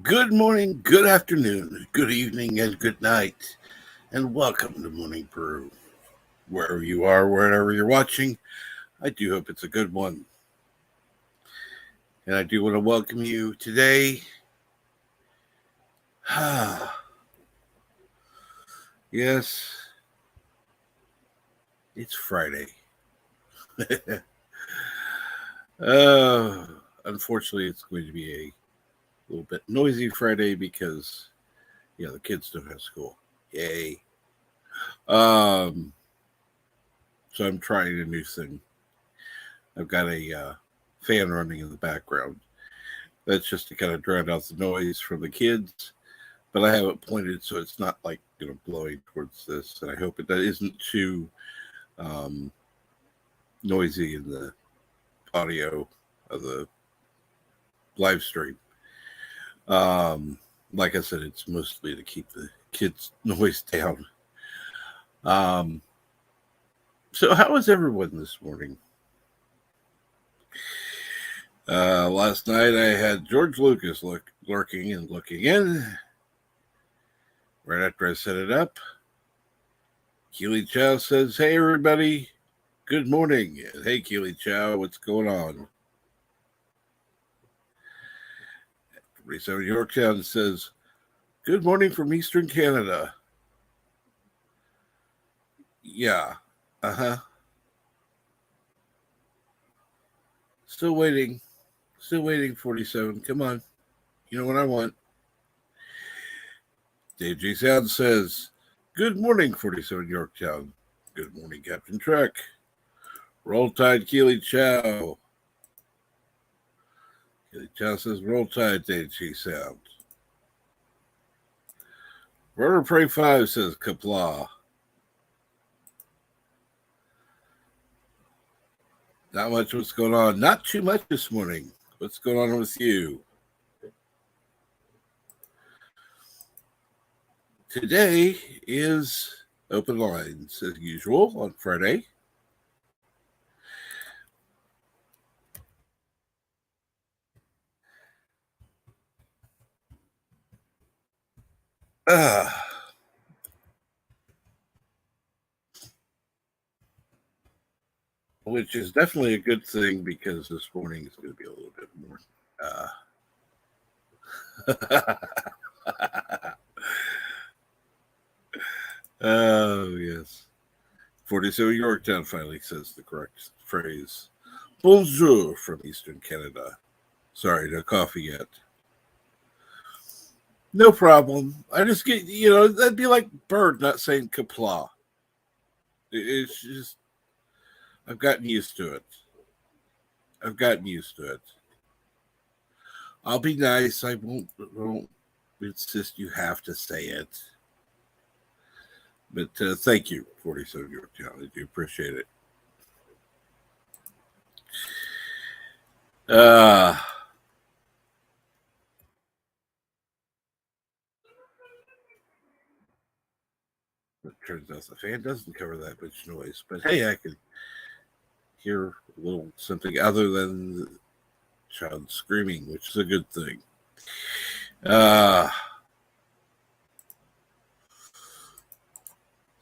Good morning, good afternoon, good evening, and good night, and welcome to Morning Brew. Wherever you are, wherever you're watching, I do hope it's a good one. And I do want to welcome you today. Yes, it's Friday. Unfortunately, it's going to be a little bit noisy Friday because, the kids don't have school. Yay. So I'm trying a new thing. I've got a fan running in the background. That's just to kind of drown out the noise from the kids. But I have it pointed so it's not like, blowing towards this. And I hope it isn't too noisy in the audio of the live stream. Like I said, it's mostly to keep the kids' noise down. So how is everyone this morning? Last night I had George Lucas lurking and looking in. Right after I set it up, Keely Chow says, "Hey everybody, good morning." Hey Keely Chow, what's going on? 47 Yorktown says, "Good morning from Eastern Canada." Yeah, Still waiting, 47. Come on, you know what I want. Dave G. Sound says, "Good morning, 47 Yorktown." Good morning, Captain Trek. Roll Tide, Keely Chow. Keely Chow says, "Roll Tide, Dave G. Sound." Rotor Prey 5 says, "Kapla." Not much. What's going on? Not too much this morning. What's going on with you? Today is open lines as usual on Friday. which is definitely a good thing because this morning is going to be a little bit more. Oh, yes. 47 Yorktown finally says the correct phrase. Bonjour from Eastern Canada. Sorry, no coffee yet. No problem. I just get, that'd be like Bird not saying kapla. It's just, I've gotten used to it. I'll be nice. I won't insist you have to say it. But thank you, 47 Yorktown. I do appreciate it. It turns out the fan doesn't cover that much noise. But hey, I can hear a little something other than the child screaming, which is a good thing.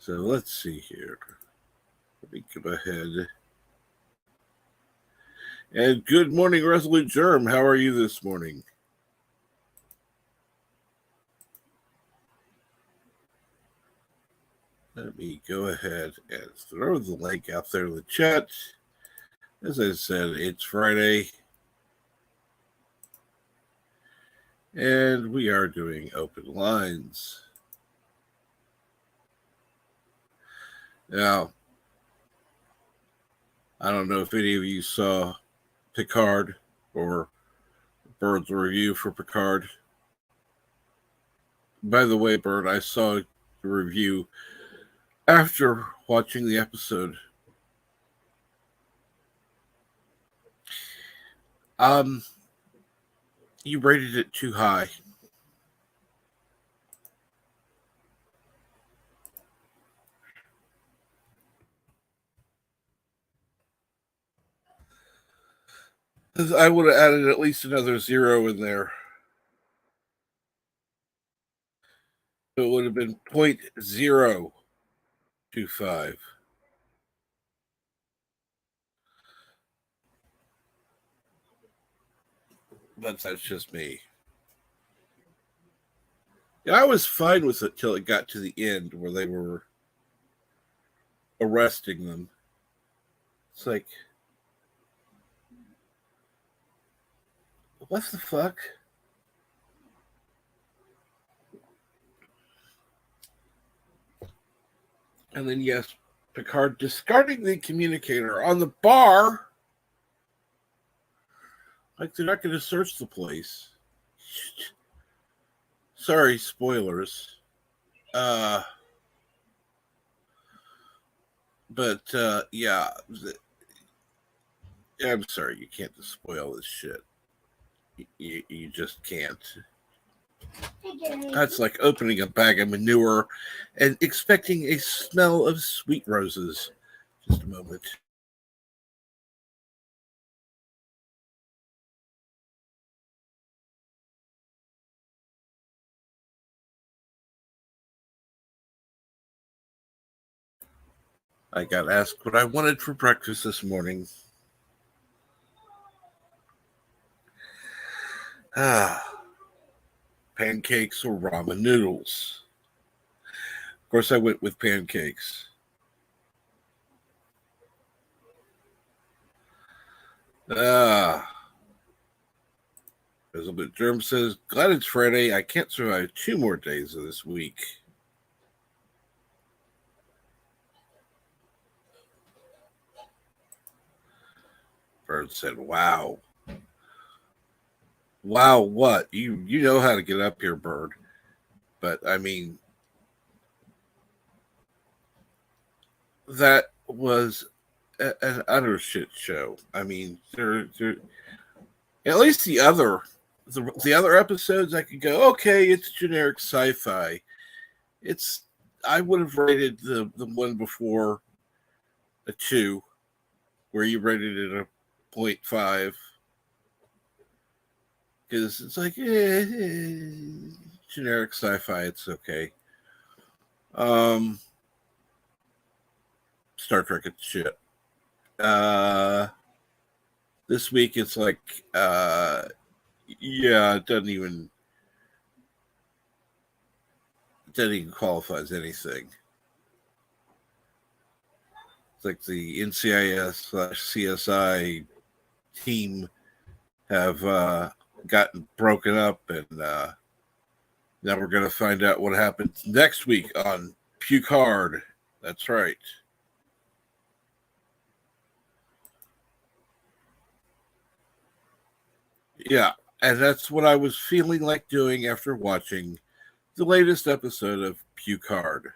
So let's see here. Let me go ahead. And good morning, Resolute Germ. How are you this morning? Let me go ahead and throw the link out there in the chat. As I said, it's Friday. And we are doing open lines. Now, I don't know if any of you saw Picard or Bird's review for Picard. By the way, Bird, I saw the review after watching the episode. You rated it too high. I would have added at least another 0 in there. So it would have been 0.025. But that's just me. Yeah, I was fine with it till it got to the end where they were arresting them. It's like, what the fuck? And then, yes, Picard discarding the communicator on the bar. Like, they're not going to search the place. Sorry, spoilers. But, yeah. I'm sorry, you can't just spoil this shit. You just can't. That's like opening a bag of manure and expecting a smell of sweet roses. Just a moment. I got asked what I wanted for breakfast this morning. Pancakes or ramen noodles. Of course, I went with pancakes. Elizabeth Germ says, glad it's Friday. I can't survive 2 more days of this week. Bird said, wow. Wow, what? You know how to get up here, Bird. But, I mean, that was an utter shit show. I mean, they're at least the other episodes I could go, okay, it's generic sci-fi. I would have rated the one before a 2, where you rated it a 0.5. Because it's like, generic sci-fi, it's okay. Star Trek, it's shit. This week it's like, yeah, it doesn't even qualify as anything. It's like the NCIS/CSI team have gotten broken up, and now we're going to find out what happens next week on Picard. That's right. Yeah, and that's what I was feeling like doing after watching the latest episode of Picard.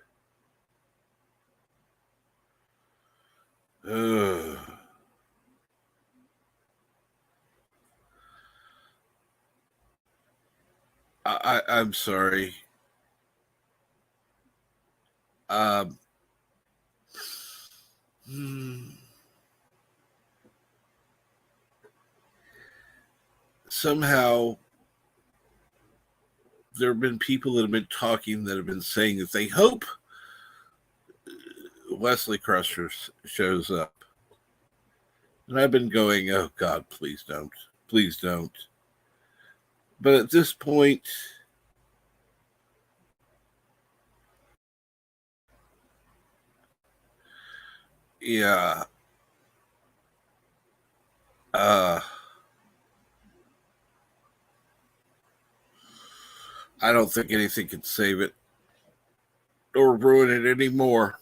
I'm sorry. Um, somehow there have been people that have been talking that have been saying that they hope Wesley Crusher shows up. And I've been going, oh God, please don't. Please don't. But at this point, yeah. I don't think anything can save it or ruin it anymore.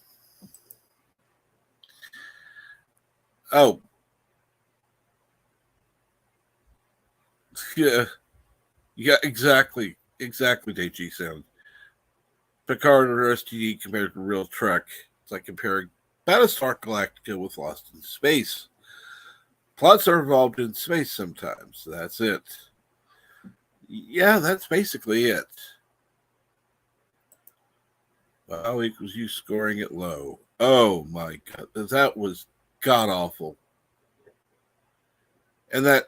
Oh. Yeah. Yeah, exactly. Exactly, DG sound. Picard or STD compared to Real Trek. It's like comparing Battlestar Galactica with Lost in Space. Plots are involved in space sometimes. That's it. Yeah, that's basically it. Wow equals you scoring it low. Oh my God. That was god awful. And that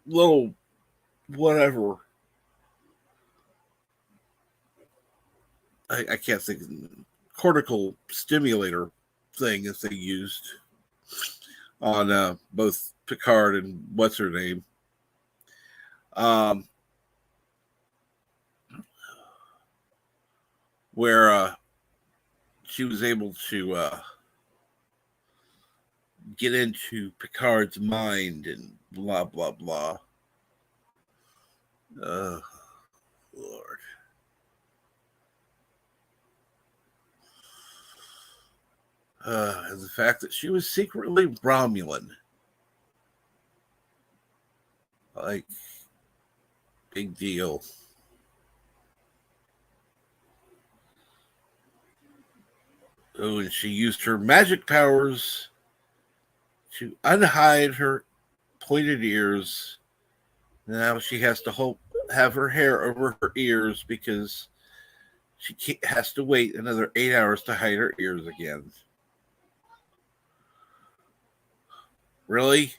little whatever. I can't think of cortical stimulator thing that they used on both Picard and what's her name. Where she was able to get into Picard's mind and blah, blah, blah. Lord. And the fact that she was secretly Romulan. Like, big deal. Oh, and she used her magic powers to unhide her pointed ears. Now she has to have her hair over her ears because she has to wait another 8 hours to hide her ears again. Really?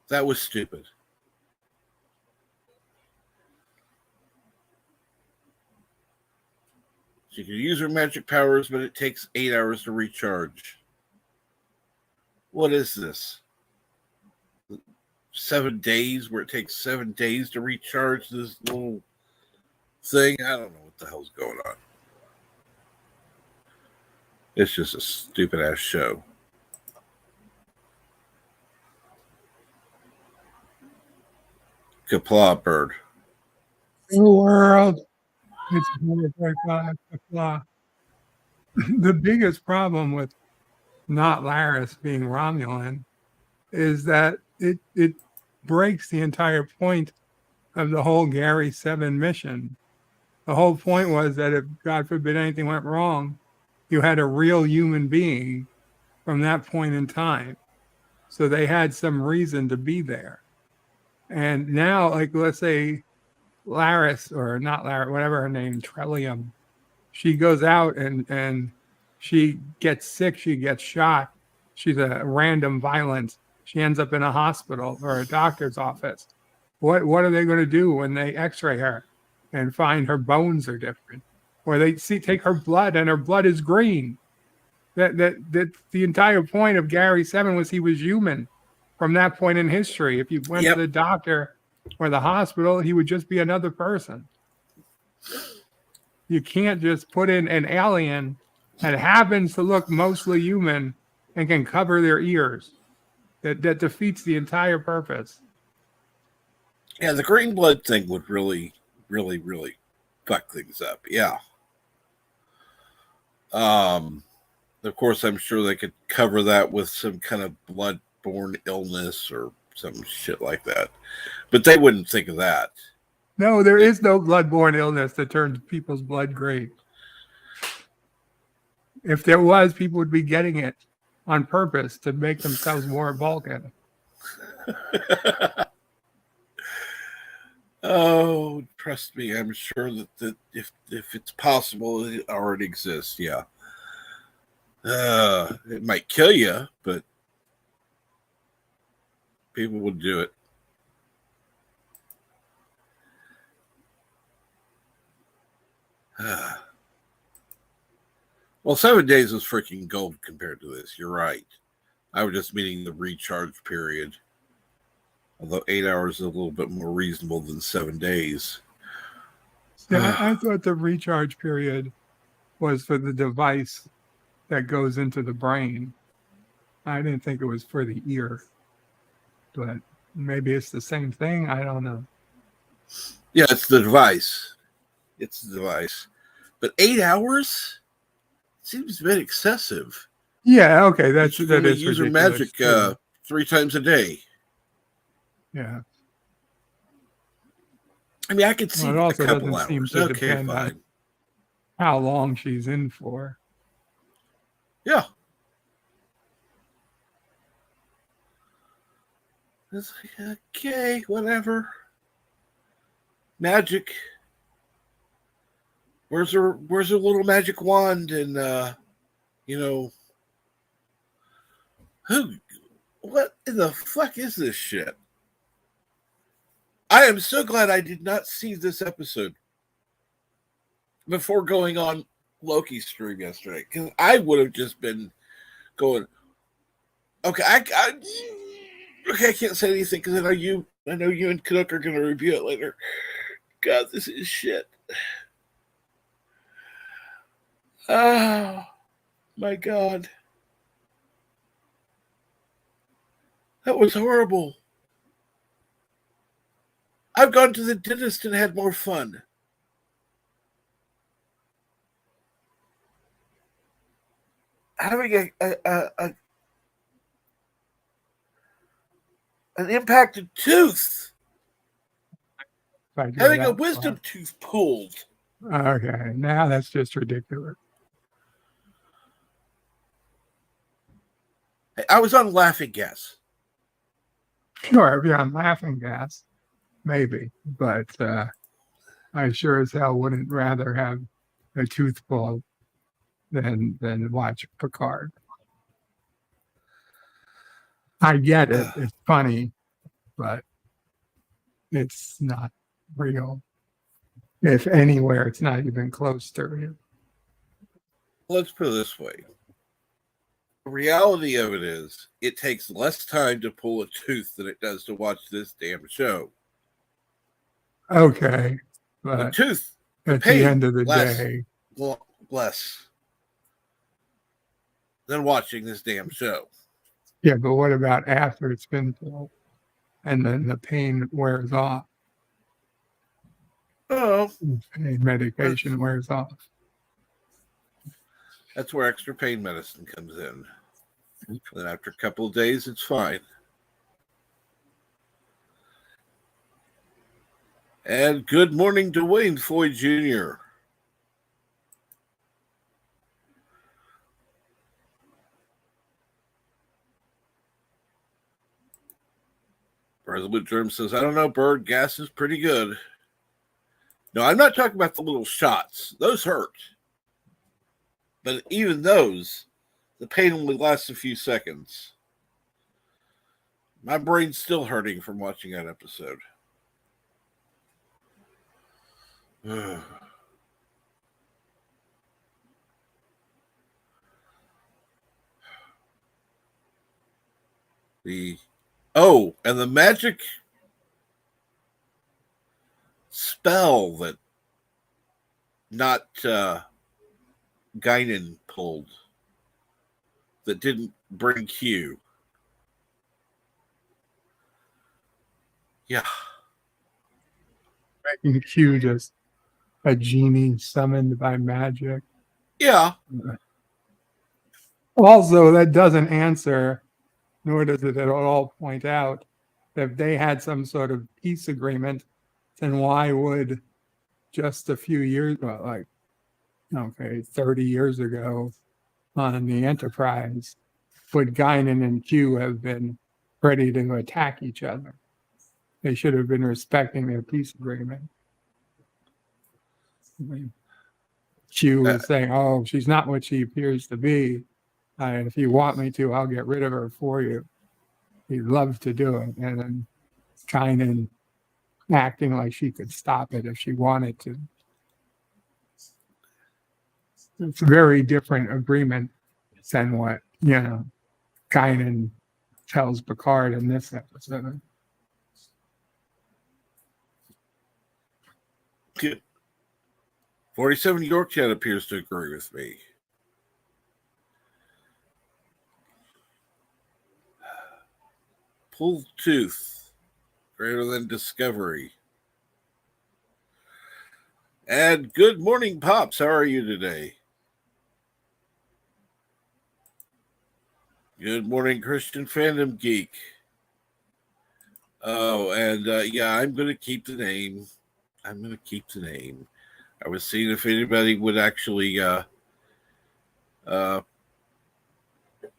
That was stupid. She can use her magic powers, but it takes 8 hours to recharge. What is this? 7 days, where it takes 7 days to recharge this little thing? I don't know what the hell's going on. It's just a stupid ass show. Kapla bird. The world. It's the biggest problem with not Laris being Romulan is that it breaks the entire point of the whole Gary 7 mission. The whole point was that if, God forbid, anything went wrong, you had a real human being from that point in time. So they had some reason to be there. And now, like, let's say Laris, or not Laris, whatever her name, Trillium, she goes out and she gets sick, she gets shot. She's a random violence. She ends up in a hospital or a doctor's office. What are they going to do when they x-ray her and find her bones are different? Or they take her blood and her blood is green. That the entire point of Gary 7 was he was human from that point in history. If you went to the doctor or the hospital, he would just be another person. You can't just put in an alien that happens to look mostly human and can cover their ears. That defeats the entire purpose. Yeah, the green blood thing would really, really, really fuck things up. Yeah. Of course, I'm sure they could cover that with some kind of blood-borne illness or some shit like that. But they wouldn't think of that. No, there is no blood-borne illness that turns people's blood gray. If there was, people would be getting it on purpose to make themselves more Vulcan. Oh, trust me, I'm sure that if it's possible, it already exists. Yeah. It might kill you, but people would do it. Well, 7 days is freaking gold compared to this. You're right. I was just meaning the recharge period. Although 8 hours is a little bit more reasonable than 7 days. Yeah, I thought the recharge period was for the device that goes into the brain. I didn't think it was for the ear. But maybe it's the same thing. I don't know. Yeah, it's the device. It's the device. But 8 hours seems a bit excessive. Yeah, okay. That use ridiculous. her magic 3 times a day. Yeah. I mean, I could see it also a couple doesn't hours. seem to Okay, depend fine. on how long she's in for. Yeah. It's like, okay, whatever. Magic. Where's her little magic wand and what in the fuck is this shit? I am so glad I did not see this episode before going on Loki's stream yesterday, because I would have just been going, okay, I can't say anything because I know you and Canuck are going to review it later. God, this is shit. Oh, my God. That was horrible. I've gone to the dentist and had more fun. Having an impacted tooth. Having a wisdom tooth pulled. Okay, now that's just ridiculous. I was on laughing gas. Sure, if you're on laughing gas, maybe. But I sure as hell wouldn't rather have a tooth pulled than watch Picard. I get it. It's funny, but it's not real. If anywhere, it's not even close to real. Let's put it this way. The reality of it is, it takes less time to pull a tooth than it does to watch this damn show. Okay. But the tooth, at the end of the day, less than watching this damn show. Yeah, but what about after it's been pulled and then the pain wears off? Oh. Pain medication wears off. That's where extra pain medicine comes in. Then after a couple of days, it's fine. And good morning, Dwayne Floyd Jr. Resolute Germ says, I don't know, Bird, gas is pretty good. No, I'm not talking about the little shots. Those hurt. But even those, the pain only lasts a few seconds. My brain's still hurting from watching that episode. And the magic spell that not Guinan pulled that didn't bring Q. Yeah. Making Q just a genie summoned by magic. Yeah. Also, that doesn't answer, nor does it at all point out that if they had some sort of peace agreement, then why would just a few years, 30 years ago on the Enterprise, would Guinan and Q have been ready to attack each other? They should have been respecting their peace agreement. Q was saying, "Oh, she's not what she appears to be. If you want me to, I'll get rid of her for you." He'd love to do it, and then Guinan acting like she could stop it if she wanted to. It's a very different agreement than what Guinan tells Picard in this episode. Good. 47 York Chat appears to agree with me. Pulled tooth greater than Discovery. And good morning, Pops. How are you today? Good morning, Christian Fandom Geek. Oh, and I'm going to keep the name. I was seeing if anybody would actually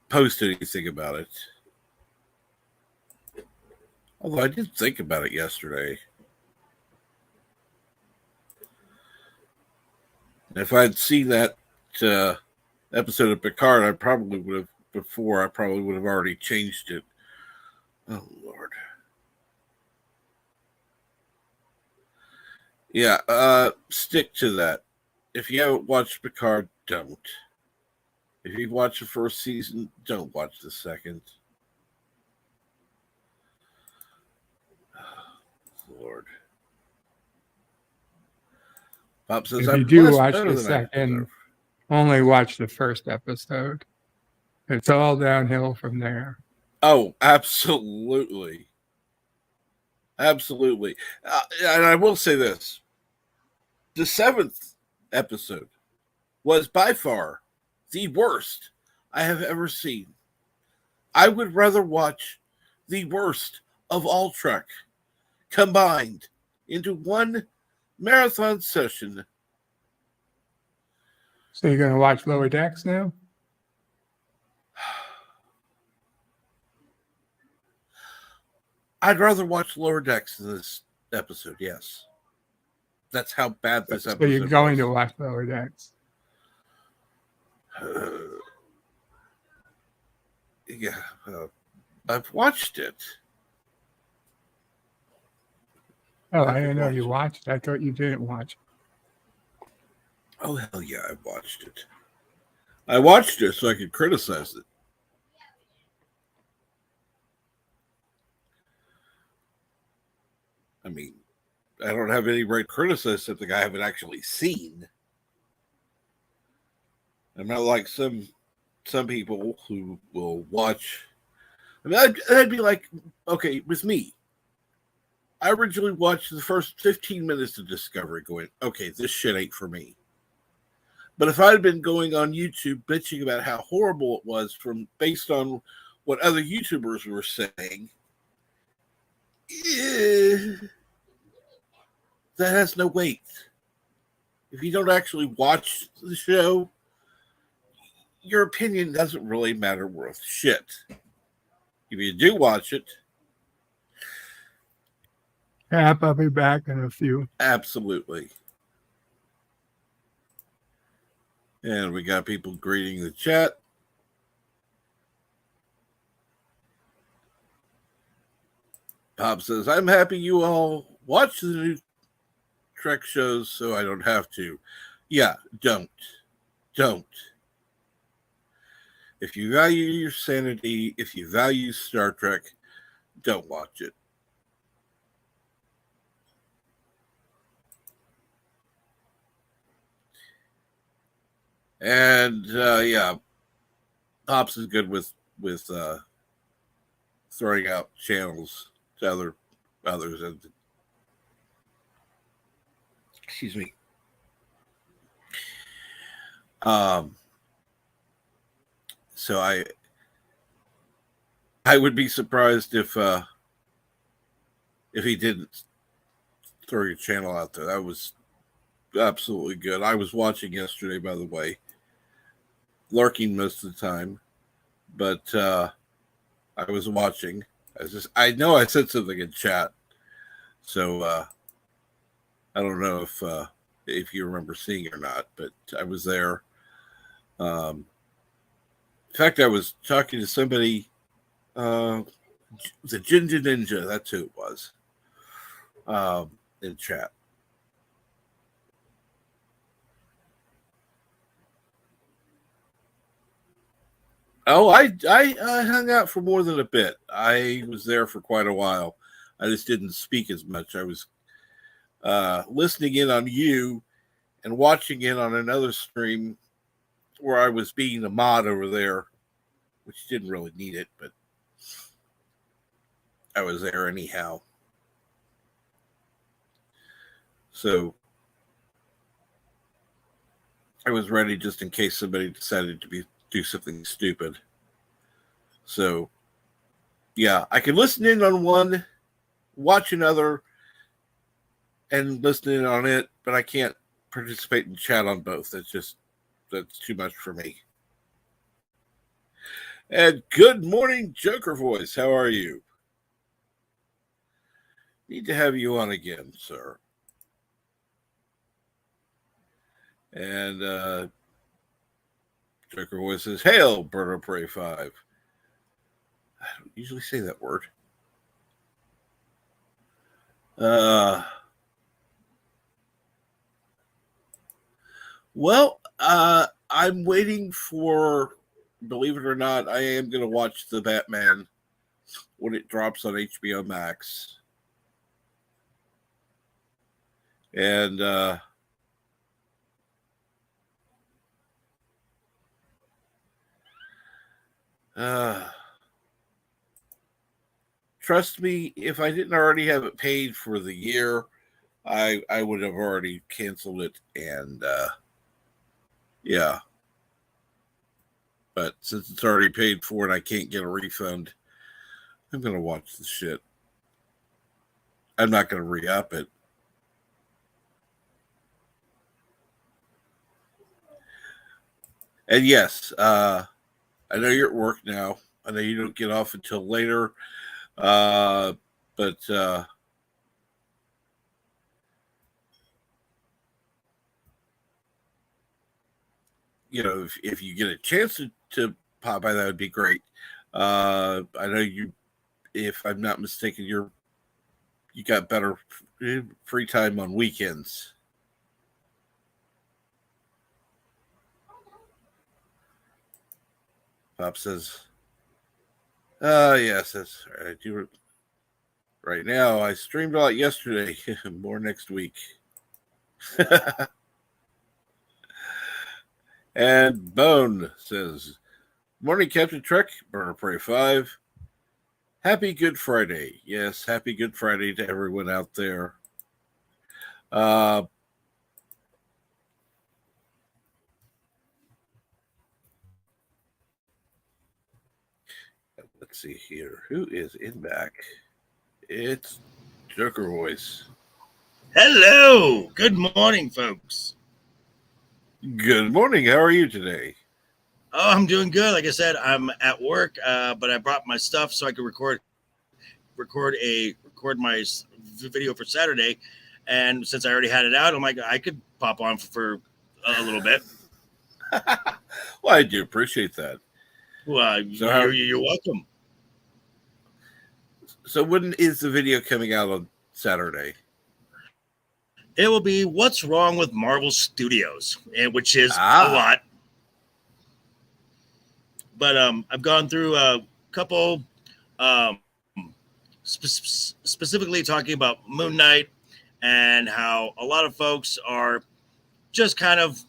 post anything about it. Although I did think about it yesterday. If I'd seen that episode of Picard, I probably would have already changed it. Oh, Lord. Yeah, stick to that. If you haven't watched Picard, don't. If you've watched the first season, don't watch the second. Lord. Pop says, if you do watch the second, only watch the first episode. It's all downhill from there. Oh, absolutely. Absolutely. And I will say this. The 7th episode was by far the worst I have ever seen. I would rather watch the worst of all Trek combined into one marathon session. So you're going to watch Lower Decks now? I'd rather watch Lower Decks than this episode, yes. That's how bad this episode is. So you're going to watch Lower Decks? I've watched it. Oh, I didn't know you watched it. I thought you didn't watch it. Oh, hell yeah, I watched it. I watched it so I could criticize it. I mean, I don't have any right to criticize something I haven't actually seen. I'm not like some people who will watch. I mean, I'd be like, okay, with me, I originally watched the first 15 minutes of Discovery going, okay, this shit ain't for me. But if I'd been going on YouTube bitching about how horrible it was based on what other YouTubers were saying, that has no weight. If you don't actually watch the show, your opinion doesn't really matter worth shit. If you do watch it, I'll be back in a few. Absolutely. And we got people greeting the chat. Pop says, I'm happy you all watch the new Trek shows so I don't have to. Yeah, don't. If you value your sanity, if you value Star Trek, don't watch it. And yeah, Pops is good with throwing out channels to others, and excuse me. So I would be surprised if he didn't throw your channel out there. That was absolutely good. I was watching yesterday, by the way, lurking most of the time, but I was watching. I know I said something in chat, so I don't know if you remember seeing it or not, but I was there. In fact, I was talking to somebody. The Ginger Ninja, that's who it was. In chat. Oh, I hung out for more than a bit. I was there for quite a while. I just didn't speak as much. I was listening in on you and watching it on another stream where I was being a mod over there, which didn't really need it, but I was there anyhow. So I was ready just in case somebody decided to do something stupid. So yeah, I can listen in on one, watch another, and listen in on it, but I can't participate in chat on both. That's too much for me. And good morning, Joker Voice. How are you? Need to have you on again, sir. And Joker Voice says, "Hail, Bird of Prey 5." I don't usually say that word. Well, I'm waiting for, believe it or not, I am going to watch the Batman when it drops on HBO Max. And trust me, if I didn't already have it paid for the year, I would have already canceled it. And yeah. But since it's already paid for and I can't get a refund, I'm going to watch the shit. I'm not going to re-up it. And yes, I know you're at work now. I know you don't get off until later. But you know, if you get a chance to pop by, that would be great. I know you, if I'm not mistaken, you got better free time on weekends. Pop says, yes, that's right. I do right now. I streamed a lot yesterday. More next week. And Bone says, "Morning, Captain Trek, Burner Prey 5. Happy Good Friday." Yes, happy Good Friday to everyone out there. Let's see here. Who is in back? It's Joker Voice. Hello. Good morning, folks. Good morning. How are you today? Oh, I'm doing good. Like I said, I'm at work, but I brought my stuff so I could record my video for Saturday. And since I already had it out, I'm like, I could pop on for a little bit. Well, I do appreciate that. Well, so you're welcome. So when is the video coming out on Saturday? It will be What's Wrong with Marvel Studios, which is a lot. But I've gone through a couple, um, specifically talking about Moon Knight and how a lot of folks are just kind of,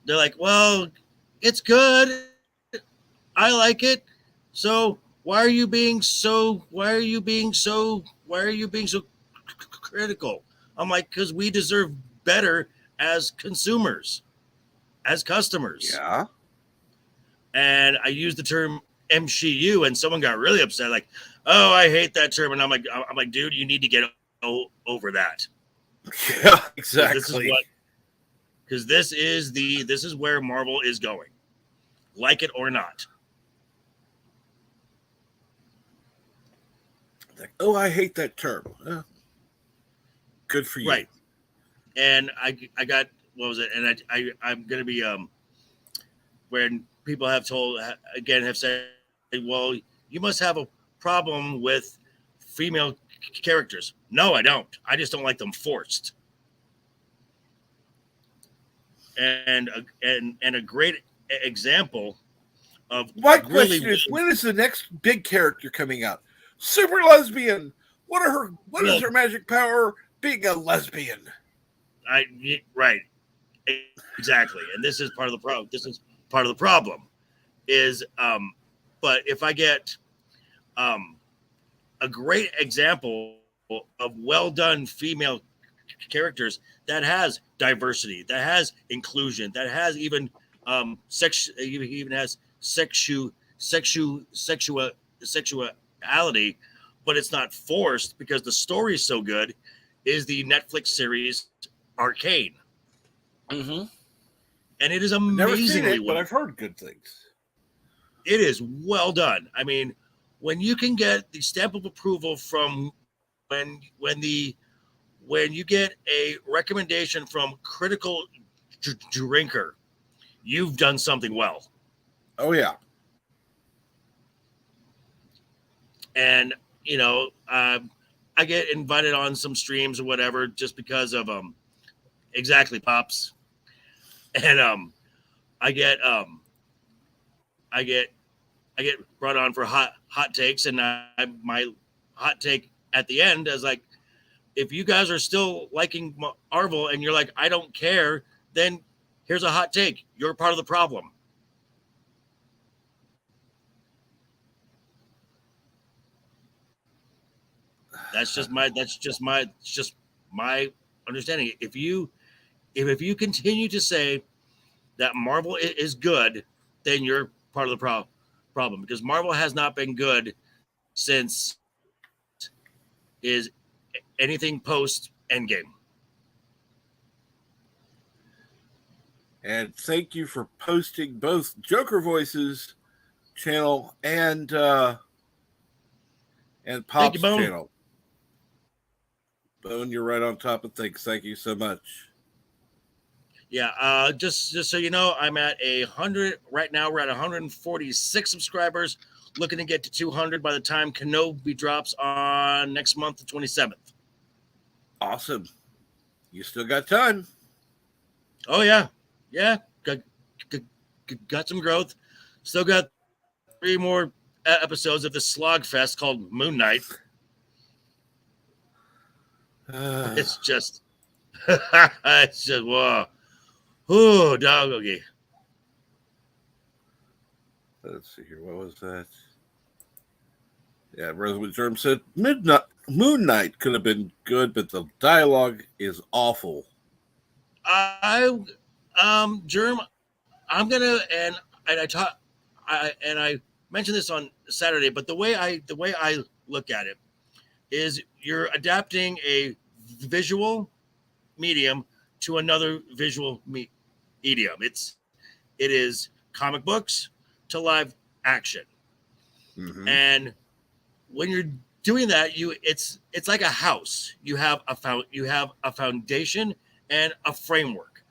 they're like, well, it's good, I like it, so why are you being so critical? I'm like, because we deserve better as consumers, as customers. Yeah. And I used the term MCU, and someone got really upset, like, "Oh, I hate that term." And I'm like, dude, you need to get over that. Yeah, Because this is exactly. what, because this is where Marvel is going, like it or not. Like, oh, I hate that term. Good for you. Right. And I got, what was it? And I'm gonna be when people have told, again, have said, well, you must have a problem with female characters. No, I don't. I just don't like them forced. And a great example of My really, question is, when is the next big character coming out? Super lesbian. What is well, her magic power? Being a lesbian. right, exactly. And this is part of the problem. This is part of the problem is, but if I get a great example of well done female characters that has diversity, that has inclusion, that has even even has sexuality, but it's not forced because the story is so good, is the Netflix series Arcane. Mm-hmm. And it is I've never seen amazingly it, but well. I've heard good things. It is well done. I mean, when you can get the stamp of approval from when you get a recommendation from Critical Drinker, you've done something well. Oh yeah. And I get invited on some streams or whatever just because of exactly pops, and I get I get I get brought on for hot takes, and my hot take at the end is like, if you guys are still liking Marvel and you're like, I don't care, then here's a hot take. You're part of the problem. It's just my understanding. If you continue to say that Marvel is good, then you're part of the problem, because Marvel has not been good since is anything post Endgame. And thank you for posting both Joker Voices channel and Thank you, Pop's Bone. channel. Bone, you're right on top of things. Thank you so much. Yeah, just so you know, I'm at 100 right now. We're at 146 subscribers, looking to get to 200 by the time Kenobi drops on next month, the 27th. Awesome. You still got time. Oh yeah, got some growth. Still got 3 more episodes of this slog fest called Moon Knight. It's just, it's just whoa, ooh, dog. Okay. Let's see here. What was that? Yeah, Rosewood Germ said Moon Knight could have been good, but the dialogue is awful. Germ, I'm gonna, and I mentioned this on Saturday, but the way I look at it is, you're adapting a visual medium to another visual medium. It is comic books to live action. Mm-hmm. And when you're doing that, it's like a house. You have a foundation and a framework,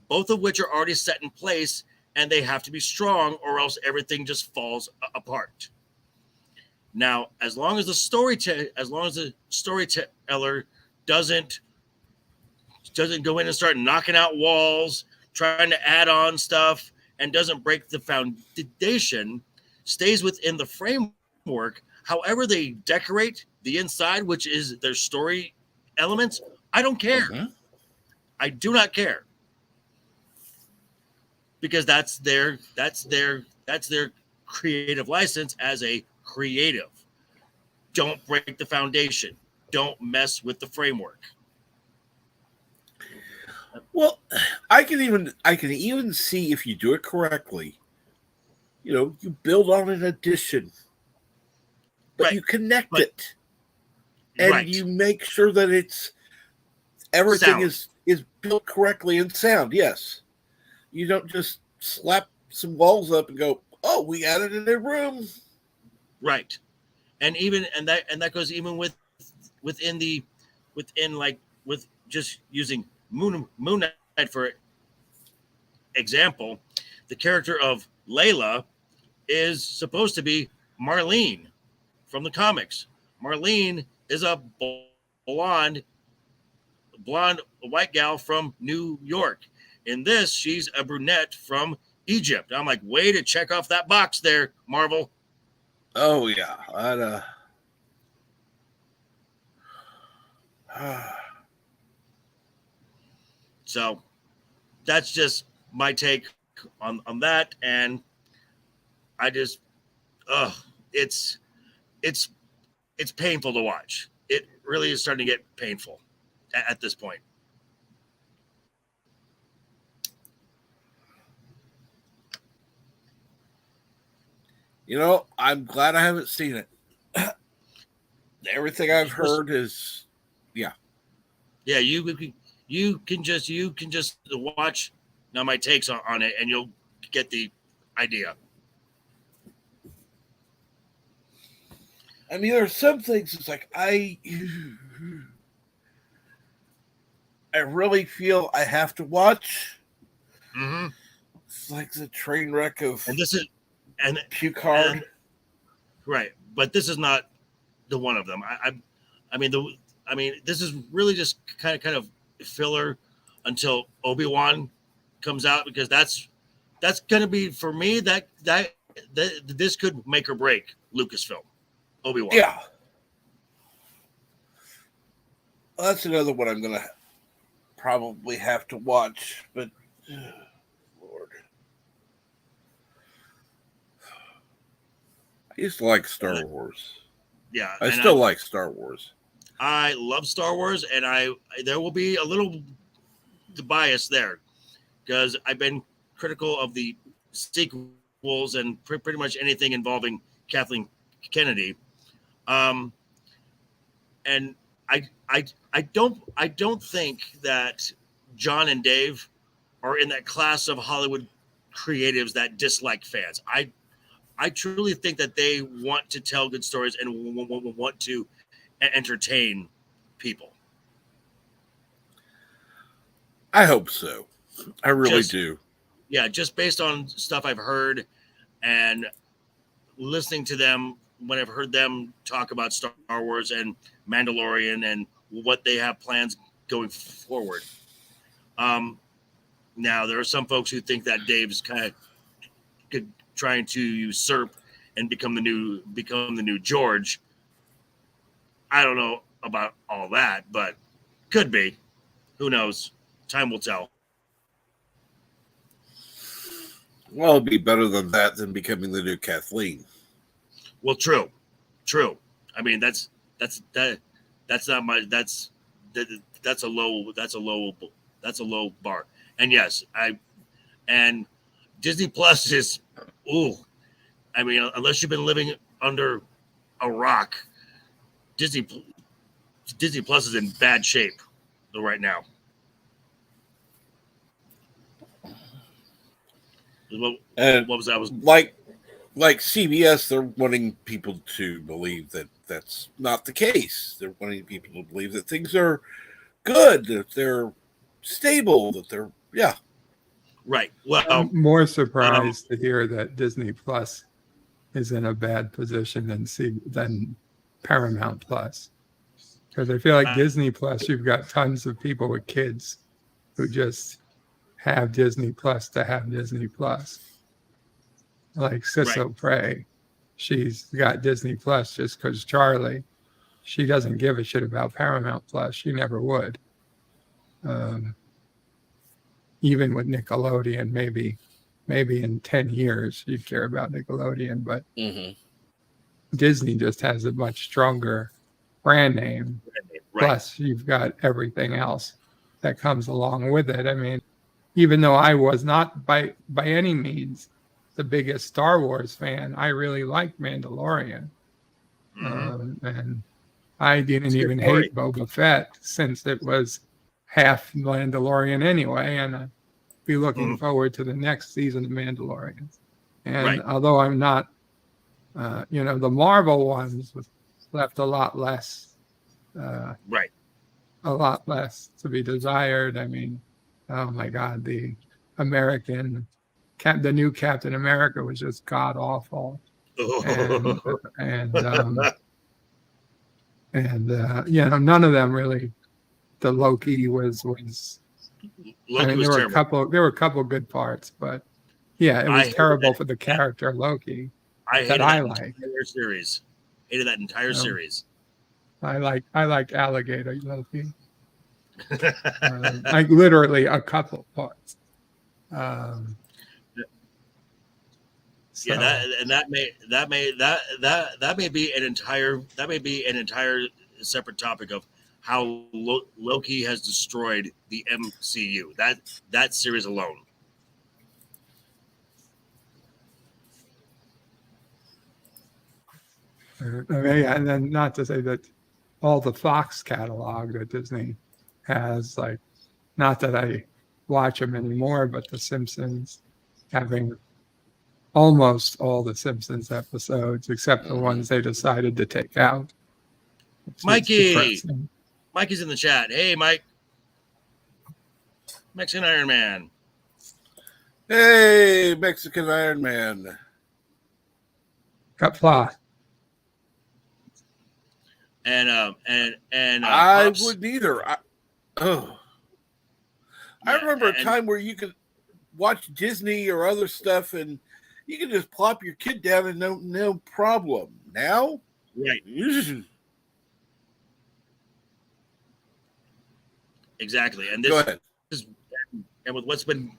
both of which are already set in place, and they have to be strong, or else everything just falls apart. Now, as long as the storyteller doesn't go in and start knocking out walls, trying to add on stuff, and doesn't break the foundation, stays within the framework. However, they decorate the inside, which is their story elements, I don't care. Mm-hmm. I do not care, because that's their creative license as a creative. Don't break the foundation. Don't mess with the framework. Well, I can even see if you do it correctly. You build on an addition, but Right. you connect But- it, and right. you make sure that everything Sound. is built correctly and sound. Yes, you don't just slap some walls up and go, "Oh, we added a new room." Right. And that goes even within with just using Moon Knight for example. The character of Layla is supposed to be Marlene from the comics. Marlene is a blonde white gal from New York. In this, she's a brunette from Egypt. I'm like, way to check off that box there, Marvel. Oh yeah, So that's just my take on that. And I just, it's painful to watch. It really is starting to get painful at this point. I'm glad I haven't seen it. Everything I've heard is, yeah. You can just watch now my takes on it, and you'll get the idea. I mean, there are some things. It's like I really feel I have to watch. Mm-hmm. It's like the train wreck of And this is and Puke Hard. Right, but this is not the one of them. I mean this is really just kind of filler until Obi-Wan comes out, because that's going to be, for me, that this could make or break Lucasfilm. Obi-Wan. Yeah. Well, that's another one I'm going to probably have to watch, but Lord. I used to like Star Wars. Yeah. I still like Star Wars. I love Star Wars, and there will be a little bias there, because I've been critical of the sequels and pretty much anything involving Kathleen Kennedy. And I don't think that John and Dave are in that class of Hollywood creatives that dislike fans. I truly think that they want to tell good stories and want to entertain people. I hope so. I really do. Yeah, just based on stuff I've heard and listening to them when I've heard them talk about Star Wars and Mandalorian and what they have plans going forward. Now there are some folks who think that Dave's kind of trying to usurp and become the new George. I don't know about all that, but could be. Who knows? Time will tell. Well, it'd be better than that than becoming the new Kathleen. Well, true. I mean, that's not my that's a low bar. And yes, and Disney Plus is I mean, unless you've been living under a rock, Disney Plus is in bad shape right now. And what was that? Like CBS, they're wanting people to believe that that's not the case. They're wanting people to believe that things are good, that they're stable, that they're right. Well, I'm more surprised to hear that Disney Plus is in a bad position than Paramount Plus, because I feel like Disney Plus, you've got tons of people with kids who just have Disney Plus to have Disney Plus. like Sissel Prey. She's got Disney Plus just because Charlie. She doesn't give a shit about Paramount Plus. She never would. Even with Nickelodeon, maybe in 10 years you'd care about Nickelodeon, but Disney just has a much stronger brand name. Right. Plus, you've got everything else that comes along with it. I mean, even though I was not by any means the biggest Star Wars fan, I really liked Mandalorian. And I didn't even hate Boba Fett since it was half Mandalorian anyway, and I'd be looking forward to the next season of Mandalorian. And although I'm not, the Marvel ones left a lot less, a lot less to be desired. I mean, oh my God, the new Captain America was just god awful, and none of them really. The Loki was. I mean, there were a couple good parts, but yeah, it was terrible for the character Loki. I hated that entire series. Hated that entire series. I like alligator Loki. Like literally a couple parts. So. Yeah, that may be an entire separate topic of how Loki has destroyed the MCU. That series alone. And then not to say that all the Fox catalog that Disney has, like, not that I watch them anymore, but The Simpsons, having almost all the Simpsons episodes except the ones they decided to take out. Mikey's in the chat. Hey, Mike. Mexican Iron Man. Hey, Mexican Iron Man. Got flaw. And I wouldn't either. I remember a time where you could watch Disney or other stuff and you could just plop your kid down and no problem. Now, exactly. And go ahead. And with what's been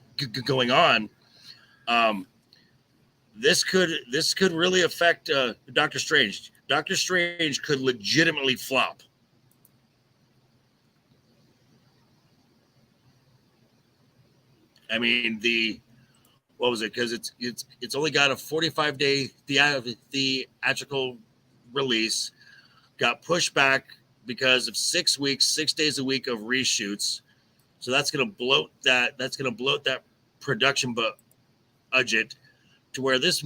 going on, this could really affect Doctor Strange. Doctor Strange could legitimately flop. I mean, what was it? Because it's only got a 45-day theatrical release. Got pushed back because of 6 weeks, 6 days a week of reshoots. So that's going to bloat that. That's going to bloat that production budget to where this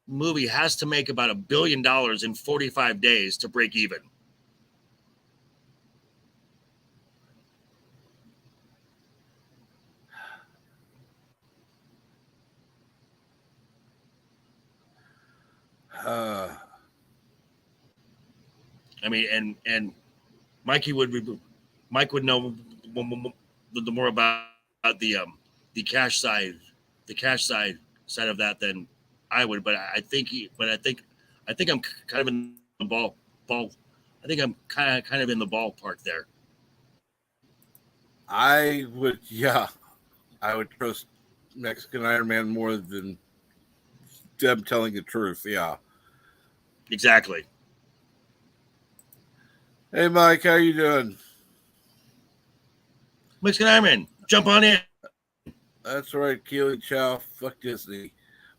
movie has to make about $1 billion in 45 days to break even. I mean, and Mike would know the more about the cash side of that than I would. But I think I'm kind of in the ball. I think I'm kind of in the ballpark there. I would trust Mexican Iron Man more than them telling the truth. Yeah, exactly. Hey, Mike, how you doing? Mexican Iron Man, jump on in. That's right, Keely Chow. Fuck Disney.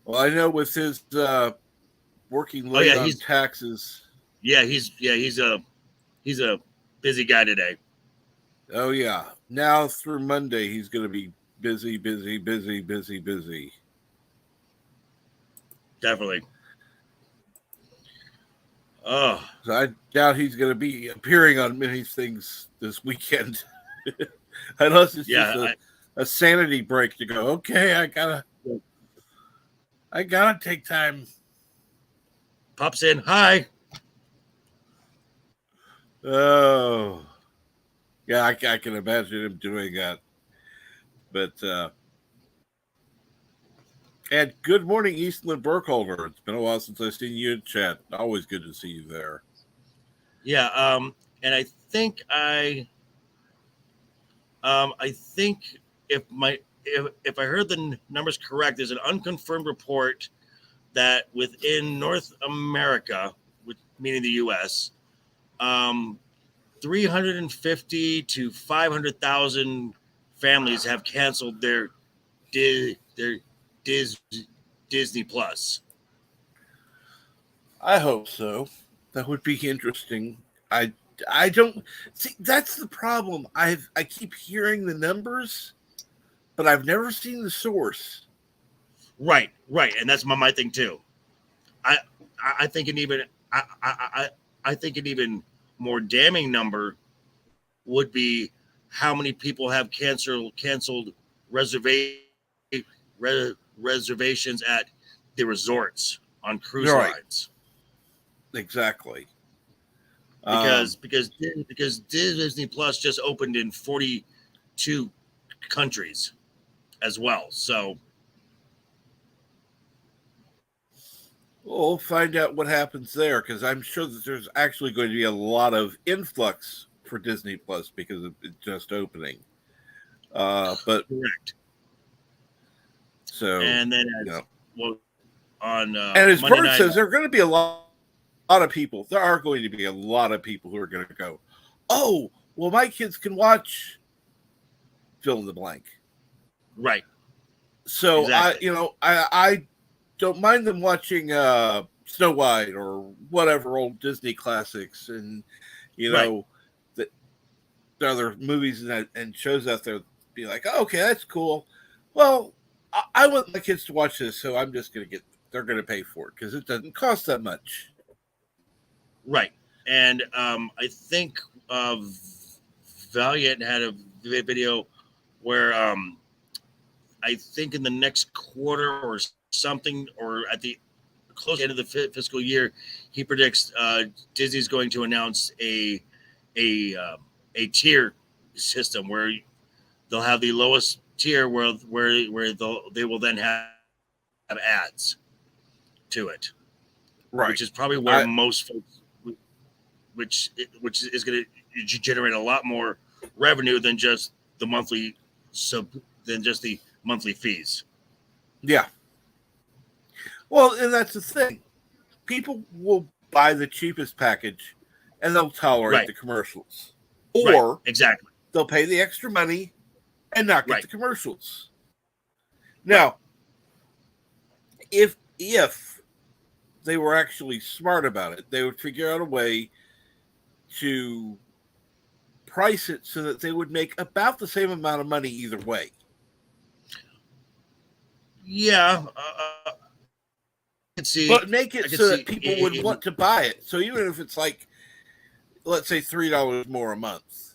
Well, I know with his working late on taxes. Yeah, he's a busy guy today. Oh yeah. Now through Monday, he's going to be busy. Definitely. Oh, so I doubt he's going to be appearing on many things this weekend, unless it's just a sanity break to go. Okay, I gotta take time. Pops in. Hi. Oh, yeah, I can imagine him doing that. But And good morning, Eastland Burkholder. It's been a while since I've seen you in chat. Always good to see you there. Yeah, and I think if I heard the numbers correct, there's an unconfirmed report that within North America, meaning the U.S., 350 to 500,000 families have canceled their Disney Plus. I hope so. That would be interesting. I don't see, that's the problem. I keep hearing the numbers, but I've never seen the source. Right, and that's my thing too. I think I think an even more damning number would be how many people have canceled reservations at the resorts on cruise lines. Exactly. Because Disney Plus just opened in 42 countries as well. So we'll find out what happens there, because I'm sure that there's actually going to be a lot of influx for Disney Plus because of it just opening. But correct. So and then on and as Monday Bird night, says, there are going to be a lot of people. There are going to be a lot of people who are going to go, oh, well, my kids can watch fill in the blank. Right. So exactly. I don't mind them watching Snow White or whatever old Disney classics, and the other movies and shows out there. Be like, oh, okay, that's cool. Well, I want my kids to watch this, so I'm just going to they're going to pay for it because it doesn't cost that much. Right. And I think Valiant had a video where I think in the next quarter or something, or at the close end of the fiscal year, he predicts Disney's going to announce a tier system where they'll have the lowest tier where they will then have ads to it, Right? Which is probably where most folks, which is going to generate a lot more revenue than just the monthly fees. Yeah. Well, and that's the thing. People will buy the cheapest package and they'll tolerate the commercials. Or exactly. They'll pay the extra money and not get the commercials. Now, if they were actually smart about it, they would figure out a way to price it so that they would make about the same amount of money either way. Yeah. But make it so that people would want to buy it. So even if it's like, let's say $3 more a month,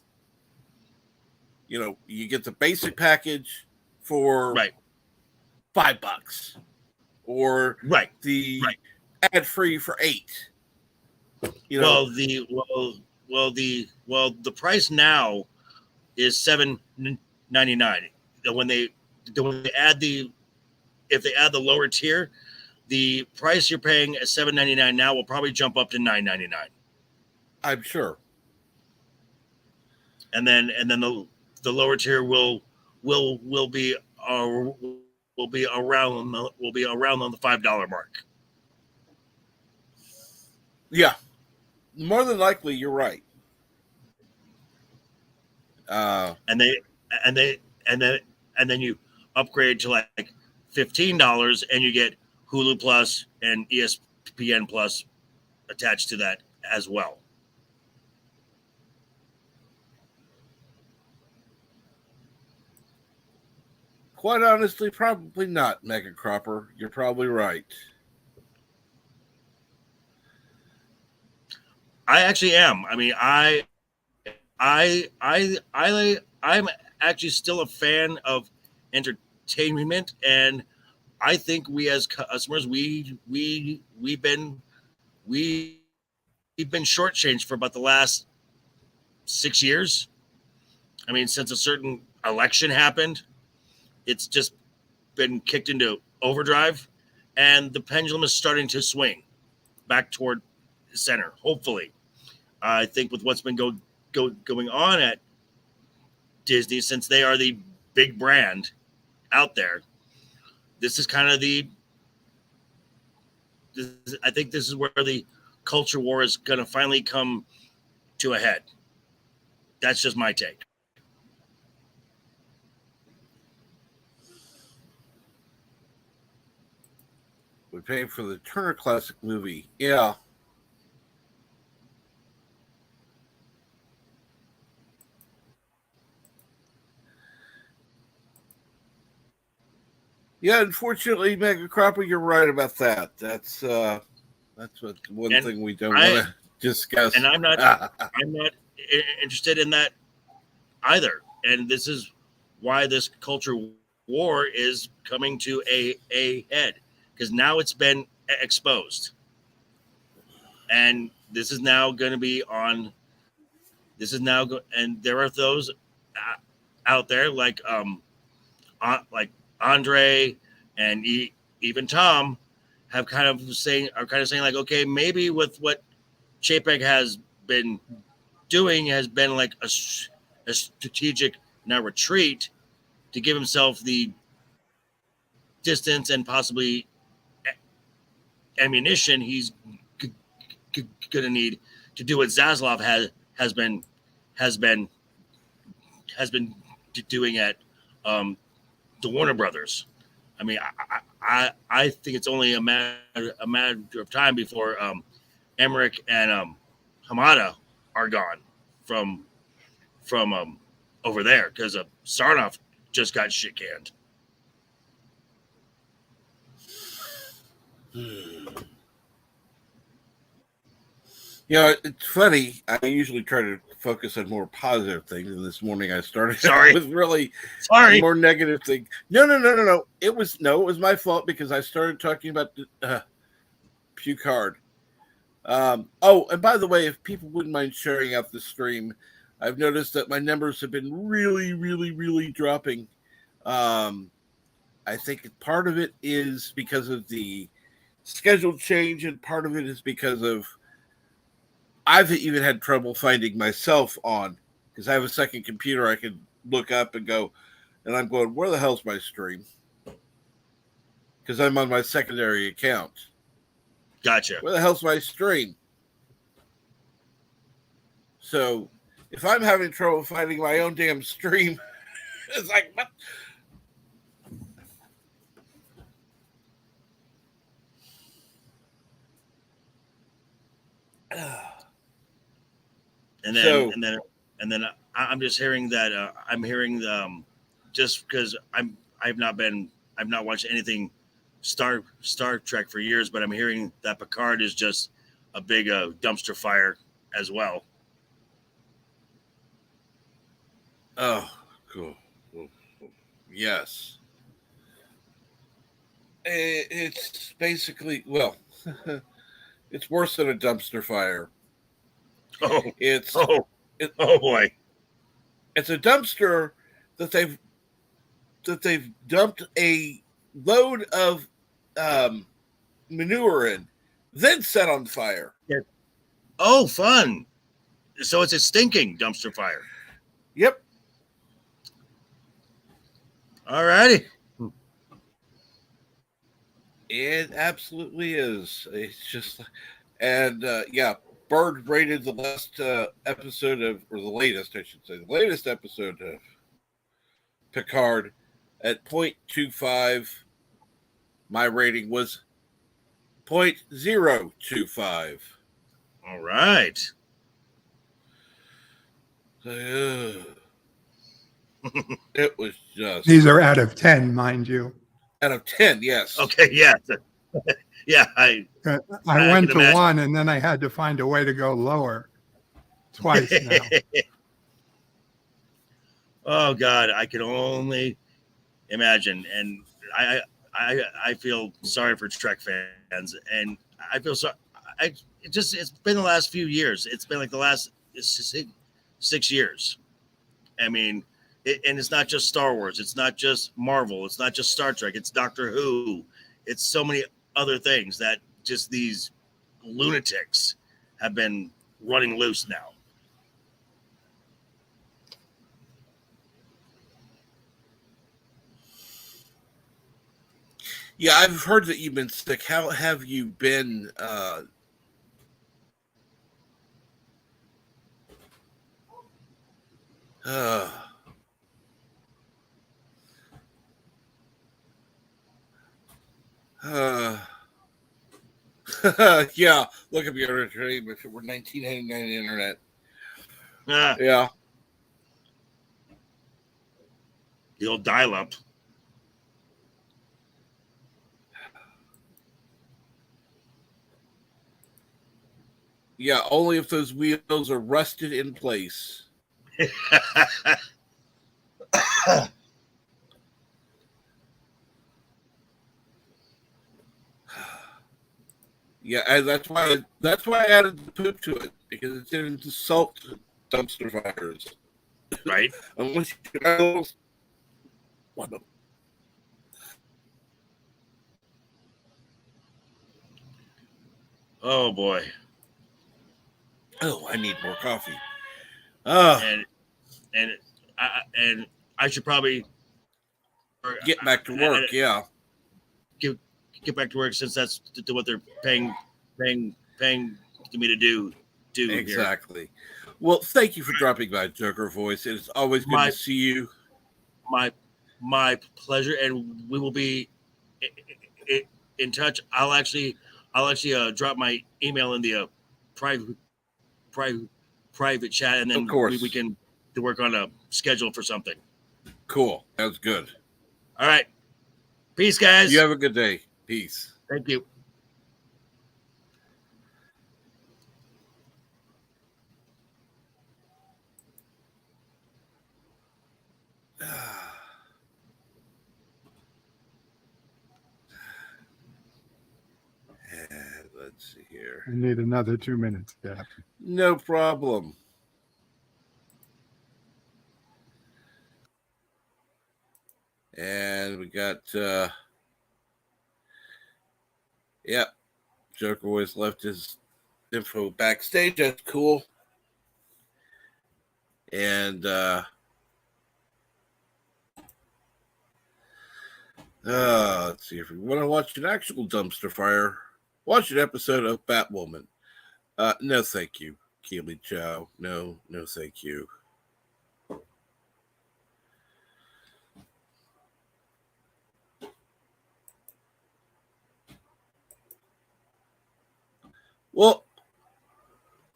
you get the basic package for $5, or the ad free for $8. The price now is $7.99. If they add the lower tier, the price you're paying at $7.99 now will probably jump up to $9.99. I'm sure. And then the lower tier will be around on the $5 mark. Yeah, more than likely, you're right. And then you upgrade to like $15, and you get Hulu Plus and ESPN Plus attached to that as well. Quite honestly, probably not, Mega Cropper. You're probably right. I actually am. I mean, I'm actually still a fan of entertainment, and I think we as customers we've been shortchanged for about the last 6 years. I mean, since a certain election happened, it's just been kicked into overdrive, and the pendulum is starting to swing back toward center. Hopefully, I think with what's been going on at Disney, since they are the big brand out there, this is kind of I think this is where the culture war is going to finally come to a head. That's just my take. We paid for the Turner Classic movie. Yeah. Yeah, unfortunately, Mega Cropper, you're right about that. That's what one thing we don't want to discuss. And I'm not interested in that either. And this is why this culture war is coming to a head, because now it's been exposed, and this is now going to be on. This is now and there are those out there like Andre and even Tom are kind of saying like, okay, maybe with what Chapek has been doing has been like a strategic now retreat to give himself the distance and possibly ammunition he's going to need to do what Zaslav has been doing at the Warner Brothers. I mean, I think it's only a matter of time before Emmerich and Hamada are gone from over there, because Sarnoff just got shit canned. Yeah, it's funny. I usually try to focus on more positive things, and this morning I started with really more negative things. No. It was my fault, because I started talking about Picard. And by the way, if people wouldn't mind sharing out the stream, I've noticed that my numbers have been really, really, really dropping. I think part of it is because of the schedule change, and part of it is because of I've even had trouble finding myself on, because I have a second computer I can look up and go, and I'm going, where the hell's my stream? Because I'm on my secondary account. Gotcha. Where the hell's my stream? So if I'm having trouble finding my own damn stream, it's like, what? And then I'm just hearing that just because I've not watched anything Star Trek for years, but I'm hearing that Picard is just a big dumpster fire as well. Oh, cool. Well, yes. It's basically, well, it's worse than a dumpster fire. Oh, boy! It's a dumpster that they've dumped a load of manure in, then set on fire. Yeah. Oh, fun! So it's a stinking dumpster fire. Yep. All righty. It absolutely is. It's just, and yeah, Bird rated the last episode of, or the latest, I should say, the latest episode of Picard at 0.25. My rating was 0.025. All right. It was just. These are out of 10, mind you. Out of 10, yes. Okay, yeah. Yeah, I went to 1, and then I had to find a way to go lower twice now. Oh God, I can only imagine, and I feel sorry for Trek fans, and I feel sorry. It's been the last few years. It's been like the last 6 years. I mean, and it's not just Star Wars. It's not just Marvel. It's not just Star Trek. It's Doctor Who. It's so many other things that just these lunatics have been running loose now. Yeah, I've heard that you've been sick. How have you been? Uh, uh, yeah, look up your entertainment. We're 1999 internet. Ah, Yeah. the old dial-up. Yeah, only if those wheels are rusted in place. Yeah, and that's why I added the poop to it, because it's an insult to dumpster fires. Right? Unless you know what the. Oh boy. Oh, I need more coffee. And and I should probably Get back to work. Yeah. get back to work, since that's to what they're paying me to do Exactly. Here. Well, thank you for dropping by, Joker Voice. It is always good to see you. My pleasure, and we will be in touch. I'll actually drop my email in the private private chat, and then Of course. we can work on a schedule for something. Cool. That's good. All right. Peace, guys. You have a good day. Peace. Thank you. Let's see here. I need another 2 minutes, Cap. No problem. And we got Joker always left his info backstage. That's cool. And let's see, if we want to watch an actual dumpster fire, watch an episode of Batwoman. No, thank you, Keely Chow. No, thank you. Well,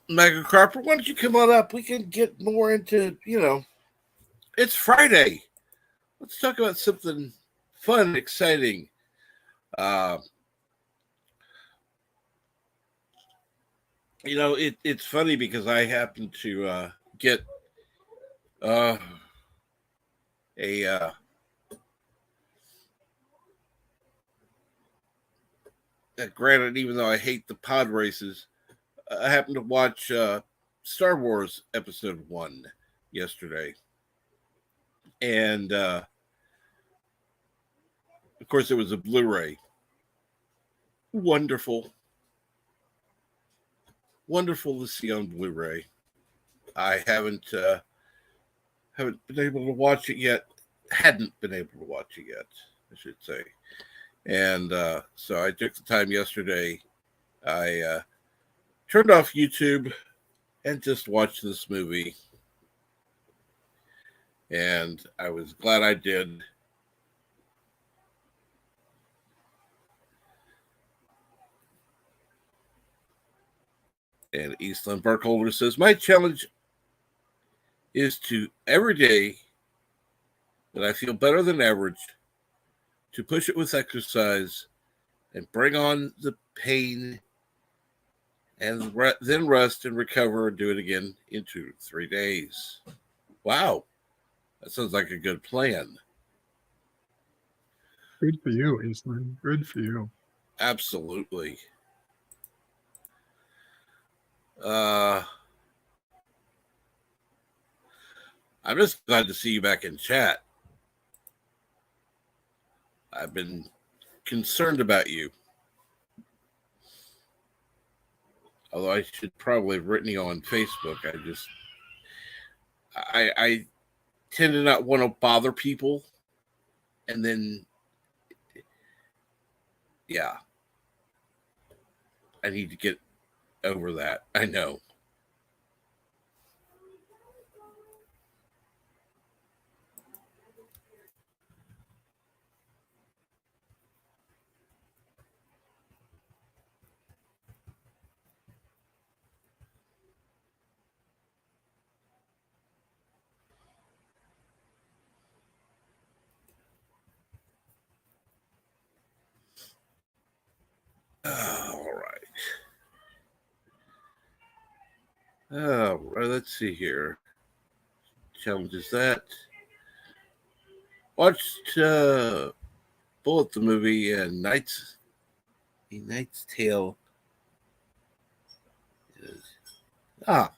Mega Carper, why don't you come on up? We can get more into, it's Friday. Let's talk about something fun, exciting. It's funny because I happen to get granted, even though I hate the pod races, I happened to watch Star Wars Episode 1 yesterday. And, of course, it was a Blu-ray. Wonderful to see on Blu-ray. I haven't been able to watch it yet. Hadn't been able to watch it yet, I should say. And so I took the time yesterday. I turned off YouTube and just watched this movie. And I was glad I did. And Eastland Burkholder says, my challenge is to every day that I feel better than average, to push it with exercise and bring on the pain, and then rest and recover and do it again in 2 to 3 days. Wow. That sounds like a good plan. Good for you, Eastland. Good for you. Absolutely. I'm just glad to see you back in chat. I've been concerned about you. Although I should probably have written you on Facebook. I tend to not want to bother people. And then, yeah. I need to get over that. I know. All right. Oh, right, let's see here. Challenges that. Watched Bullet the movie and Knight's Tale. Ah.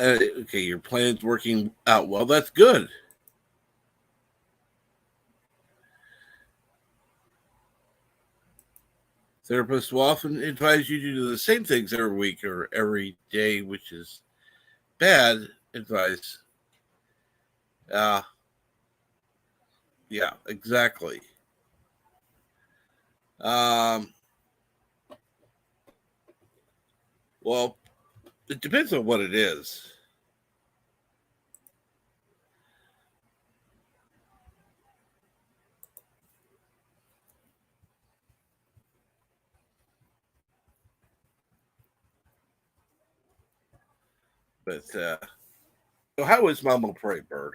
Okay, your plan's working out well. That's good. Therapists will often advise you to do the same things every week or every day, which is bad advice. Yeah, exactly. Well, it depends on what it is. But so how is Mama Pray Bird?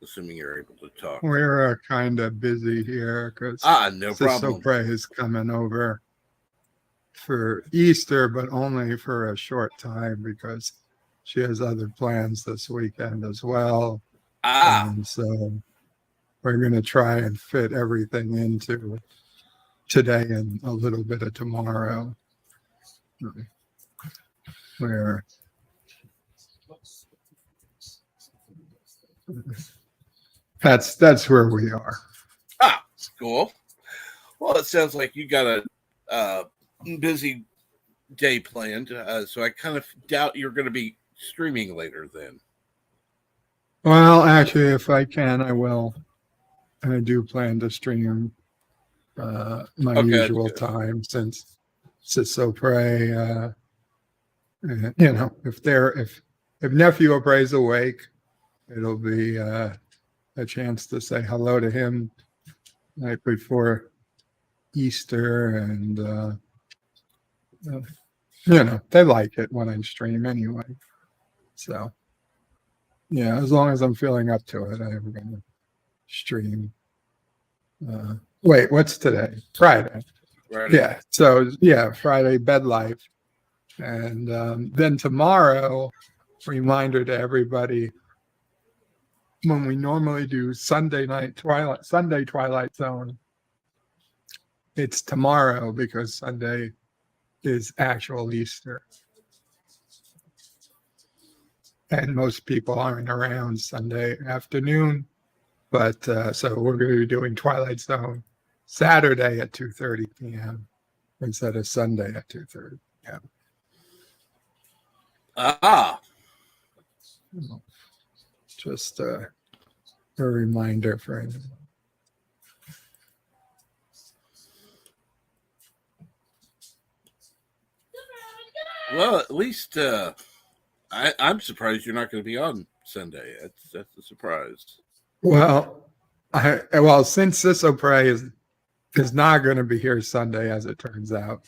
Assuming you're able to talk. We're kind of busy here because no Sister problem. Pray is coming over for Easter, but only for a short time because she has other plans this weekend as well. And so we're going to try and fit everything into today and a little bit of tomorrow. Where that's where we are. Cool. Well, it sounds like you got a busy day planned, so I kind of doubt you're going to be streaming later then. Well, actually, if I can, I will. And I do plan to stream my usual time since So Pray. If nephew O'Bray's awake, it'll be a chance to say hello to him right before Easter, and they like it when I stream anyway. So yeah, as long as I'm feeling up to it, I'm going to stream. Wait, what's today? Friday. Yeah. So yeah, Friday bed life, and then tomorrow, reminder to everybody. When we normally do Sunday Twilight Zone, it's tomorrow because Sunday is actual Easter. And most people aren't around Sunday afternoon. But so we're going to be doing Twilight Zone Saturday at 2:30 p.m. instead of Sunday at 2:30 p.m. Just a reminder for anyone. Well, at least I'm surprised you're not going to be on Sunday. That's a surprise. Well, since Sister Pray is not going to be here Sunday, as it turns out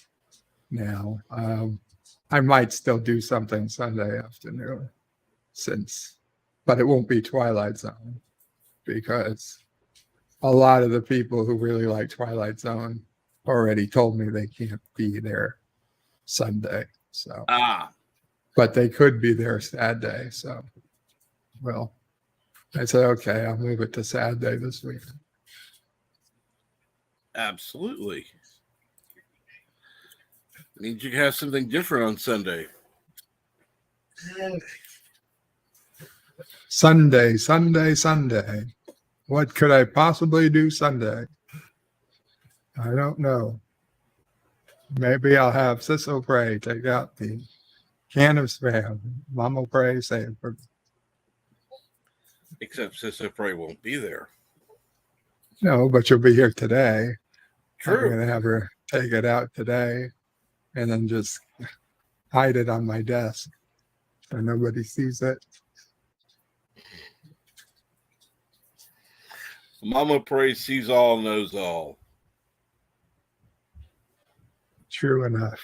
now, I might still do something Sunday afternoon, but it won't be Twilight Zone because a lot of the people who really like Twilight Zone already told me they can't be there Sunday. So but they could be there Saturday. So, well, I said, okay, I'll move it to Saturday this week. Absolutely. Means you can have something different on Sunday. Sunday, Sunday, Sunday. What could I possibly do Sunday? I don't know. Maybe I'll have Sissel Pray take out the can of spam. Mama Pray save for. Except Sister Prey won't be there. No, but you'll be here today. I'm True. going to have her take it out today and then just hide it on my desk so nobody sees it. Mama Prey sees all, knows all. True enough.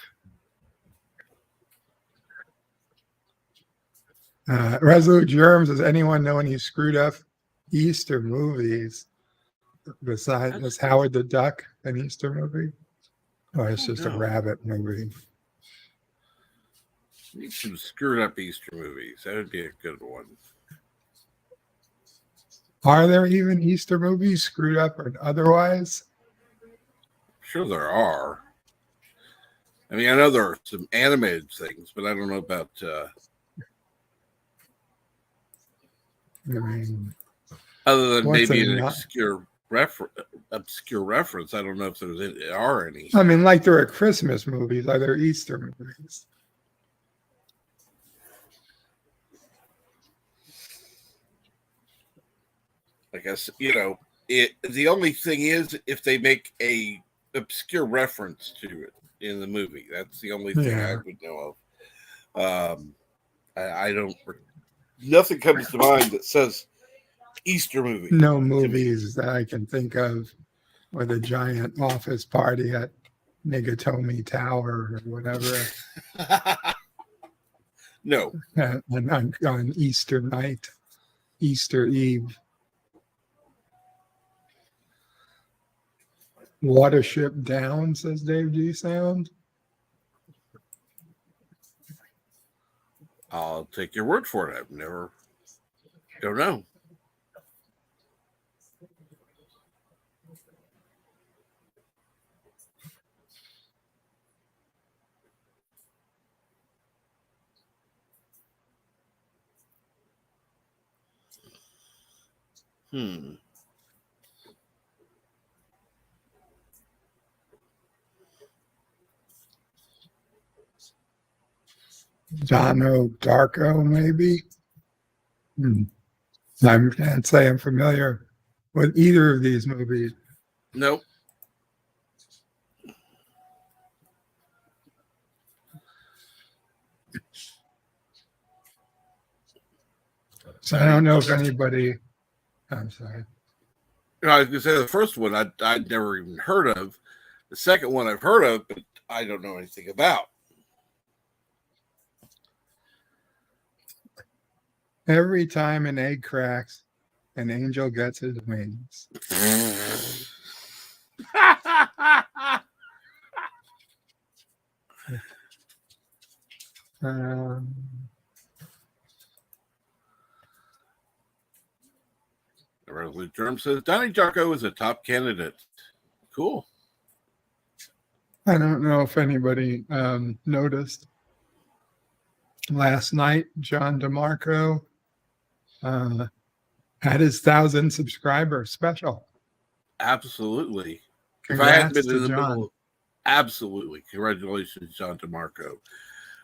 Resolute Germs, does anyone know any screwed up Easter movies besides is Howard the Duck an Easter movie? Or it's just a rabbit movie? Need some screwed up Easter movies. That would be a good one. Are there even Easter movies, screwed up or otherwise? Sure there are. I mean, I know there are some animated things, but I don't know about... I mean, other than what's maybe a an not- obscure reference, I don't know if there are any. I mean, like there are Christmas movies, are there Easter movies? I guess, you know, the only thing is if they make a obscure reference to it in the movie. That's the only thing I would know of. I don't... Nothing comes to mind that says Easter movie. No movies that I can think of with a giant office party at Nagatomi Tower or whatever. No. And on Easter night, Easter Eve. Watership Down, says Dave G. Sound. I'll take your word for it. Don't know. Dono Darko, maybe. I can't say I'm familiar with either of these movies. Nope. So I don't know if anybody. I'm sorry. I was going to say the first one I'd never even heard of. The second one I've heard of, but I don't know anything about. Every time an egg cracks, an angel gets his wings. Resolute Germ says Donnie Darko is a top candidate. Cool. I don't know if anybody noticed. Last night, John DeMarco had his 1,000 subscriber special. Absolutely. Congrats if I hadn't been to in the John. middle, absolutely. Congratulations, John DeMarco.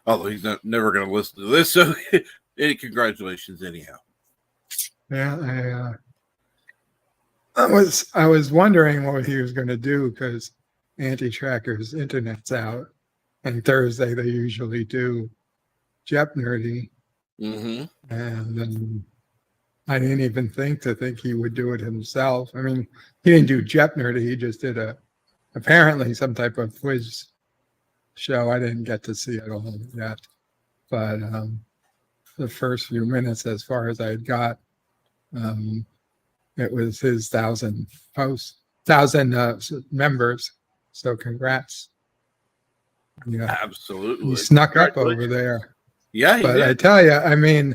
Although he's never going to listen to this, so congratulations anyhow. Yeah, I was wondering what he was going to do because Anti-Tracker's internet's out, and Thursday they usually do Jep Nerdy, Mm-hmm. and I didn't even think he would do it himself. I mean, he didn't do Jep Nerdy; he just did apparently some type of quiz show. I didn't get to see it all yet, but the first few minutes, as far as I got, it was his 1,000 posts, 1,000 members. So congrats. Yeah, Absolutely. he snuck up over there. Yeah, but did. I tell you, I mean,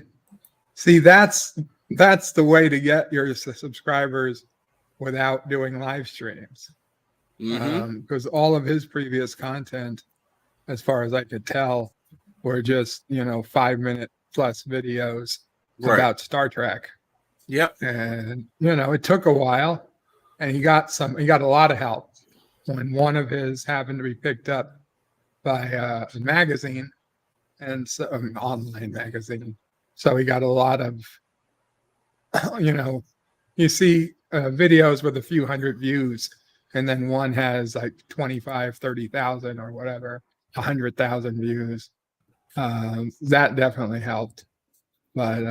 see, that's the way to get your subscribers without doing live streams. Mm-hmm. because all of his previous content, as far as I could tell, were just 5-minute plus videos Right. about Star Trek. Yep. And it took a while, and he got a lot of help when one of his happened to be picked up by a magazine, and so an online magazine. So he got a lot of you see videos with a few hundred views, and then one has like 25, 30,000 or whatever, 100,000 views. That definitely helped. But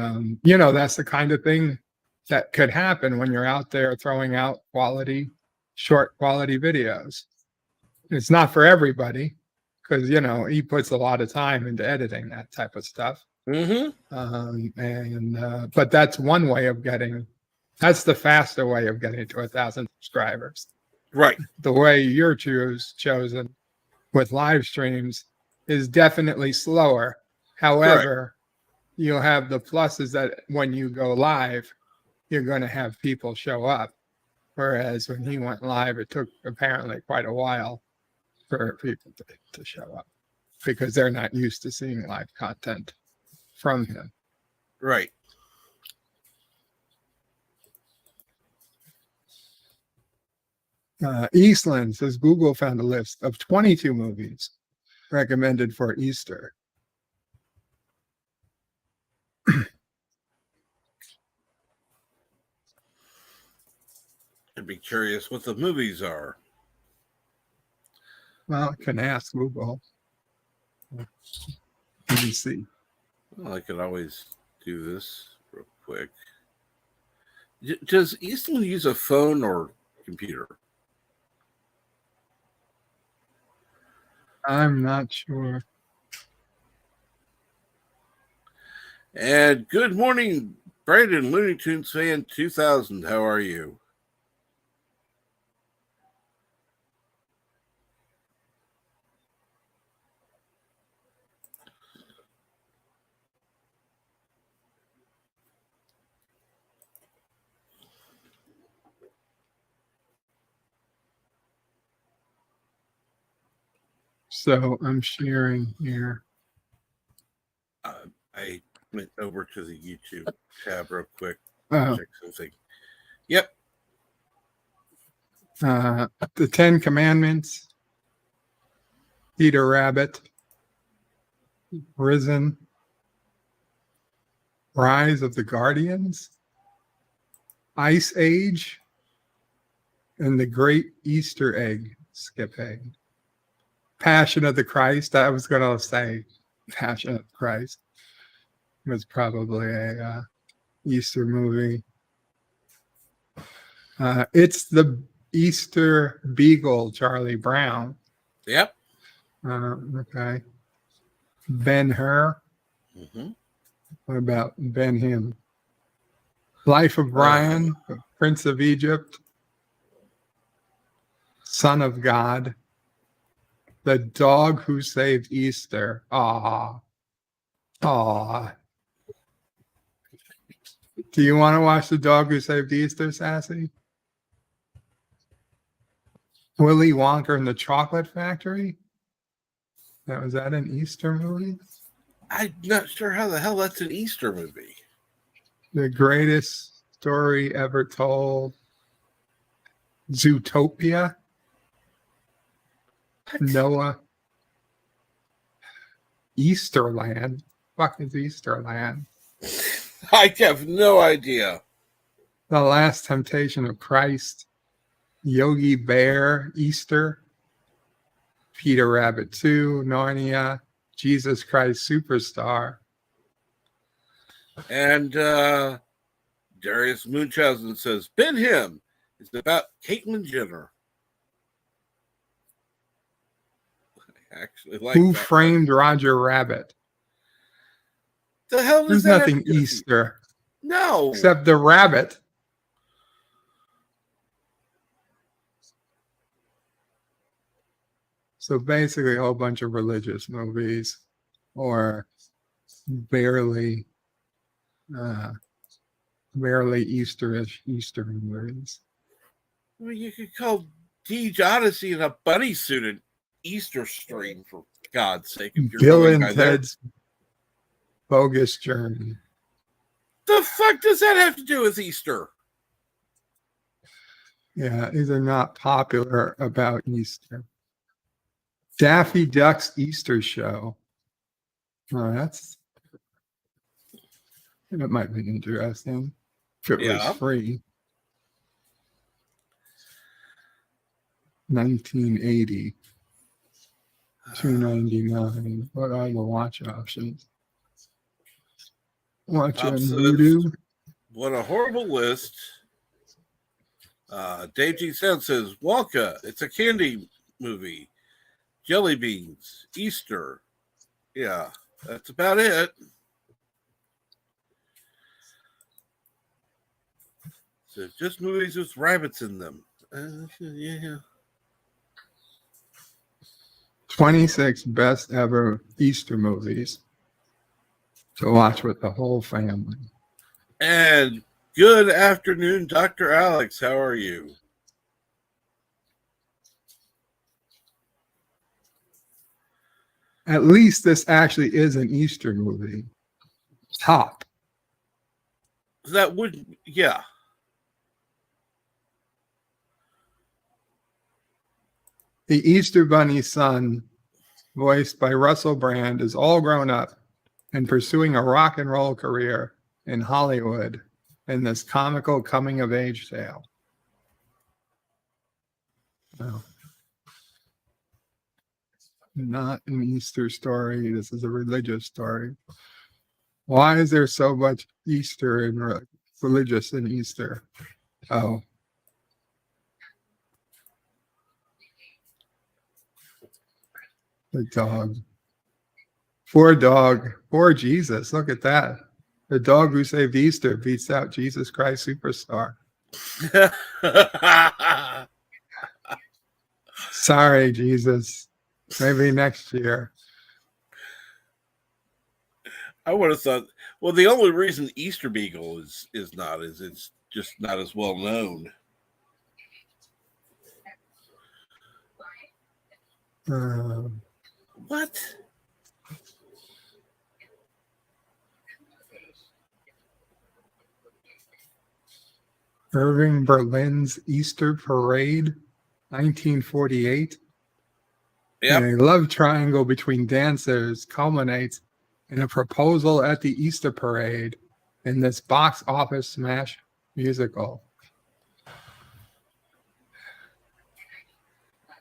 that's the kind of thing that could happen when you're out there throwing out short quality videos. It's not for everybody, because he puts a lot of time into editing that type of stuff. Mm-hmm. But that's one way of that's the faster way of getting to 1,000 subscribers. Right. The way you're chosen with live streams is definitely slower. However, you'll have the pluses that when you go live, you're going to have people show up. Whereas when he went live, it took apparently quite a while for people to show up, because they're not used to seeing live content from him. Right. Eastland says Google found a list of 22 movies recommended for Easter. I'd be curious what the movies are. Well, I can ask Google. Let me see. Well, I could always do this real quick. Does Eastland use a phone or computer? I'm not sure. And good morning, Brandon, Looney Tunes fan 2000. How are you? So I'm sharing here. I went over to the YouTube tab real quick. Oh, Check something. Yep. the 10 Commandments, Peter Rabbit, Risen, Rise of the Guardians, Ice Age, and the Great Easter Egg Skip Egg. Passion of the Christ. I was going to say Passion of the Christ was probably a Easter movie. It's the Easter Beagle, Charlie Brown. Yep. Okay. Ben-Hur. Mm-hmm. What about Ben-Him? Life of Brian, Prince of Egypt, Son of God, The Dog Who Saved Easter. Aw. Do you want to watch The Dog Who Saved Easter, Sassy? Willy Wonka and the Chocolate Factory? Was that an Easter movie? I'm not sure how the hell that's an Easter movie. The Greatest Story Ever Told. Zootopia. What? Noah. Easterland. Fuck is Easterland? I have no idea. The Last Temptation of Christ. Yogi Bear, Easter. Peter Rabbit 2, Narnia, Jesus Christ Superstar. And Darius Munchausen says, Ben-Him is about Caitlyn Jenner. I actually like Who that Framed Roger Rabbit? The hell There's does that nothing have to do? Easter No. except the rabbit. So basically a whole bunch of religious movies or barely Easterish Easter movies. I mean, you could call Deej Odyssey in a bunny suit and Easter stream, for God's sake. If you're Bill going and by there. Ted's Bogus Journey. The fuck does that have to do with Easter? Yeah, these are not popular about Easter. Daffy Duck's Easter Show. Oh, that might be interesting if it was free. 1980. $2.99. What are the watch options? Watch on Voodoo. What a horrible list. Dave G. Sound says Wonka. It's a candy movie. Jelly beans. Easter. Yeah, that's about it. So just movies with rabbits in them. Yeah. 26 best ever Easter movies to watch with the whole family. And good afternoon, Dr. Alex. How are you? At least this actually is an Easter movie. Top. That would, yeah. The Easter Bunny son, voiced by Russell Brand, is all grown up and pursuing a rock and roll career in Hollywood in this comical coming-of-age tale. No. Not an Easter story. This is a religious story. Why is there so much Easter and religious in Easter? Oh. The dog. Poor Jesus. Look at that. The dog who saved Easter beats out Jesus Christ Superstar. Sorry, Jesus. Maybe next year. I would have thought, well, the only reason Easter Beagle is not is it's just not as well known. What? Irving Berlin's Easter Parade, 1948. Yep. A love triangle between dancers culminates in a proposal at the Easter Parade in this box office smash musical.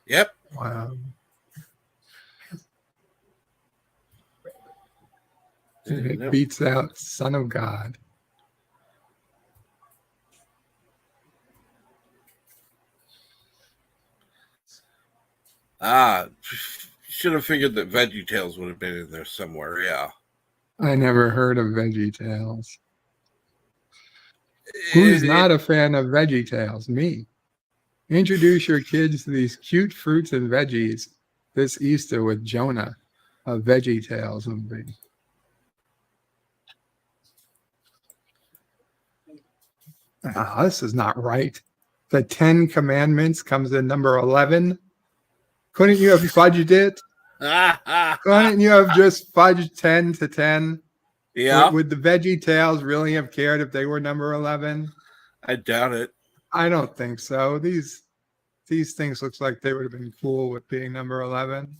Yep. Wow. It beats out Son of God. Should have figured that VeggieTales would have been in there somewhere. Yeah. I never heard of VeggieTales. Who's not a fan of VeggieTales? Me. Introduce your kids to these cute fruits and veggies this Easter with Jonah, a VeggieTales movie. This is not right. The 10 Commandments comes in number 11. Couldn't you have fudged it? Couldn't you have just fudged 10 to 10? Yeah. Would the VeggieTales really have cared if they were number 11? I doubt it. I don't think so. These things looks like they would have been cool with being number 11.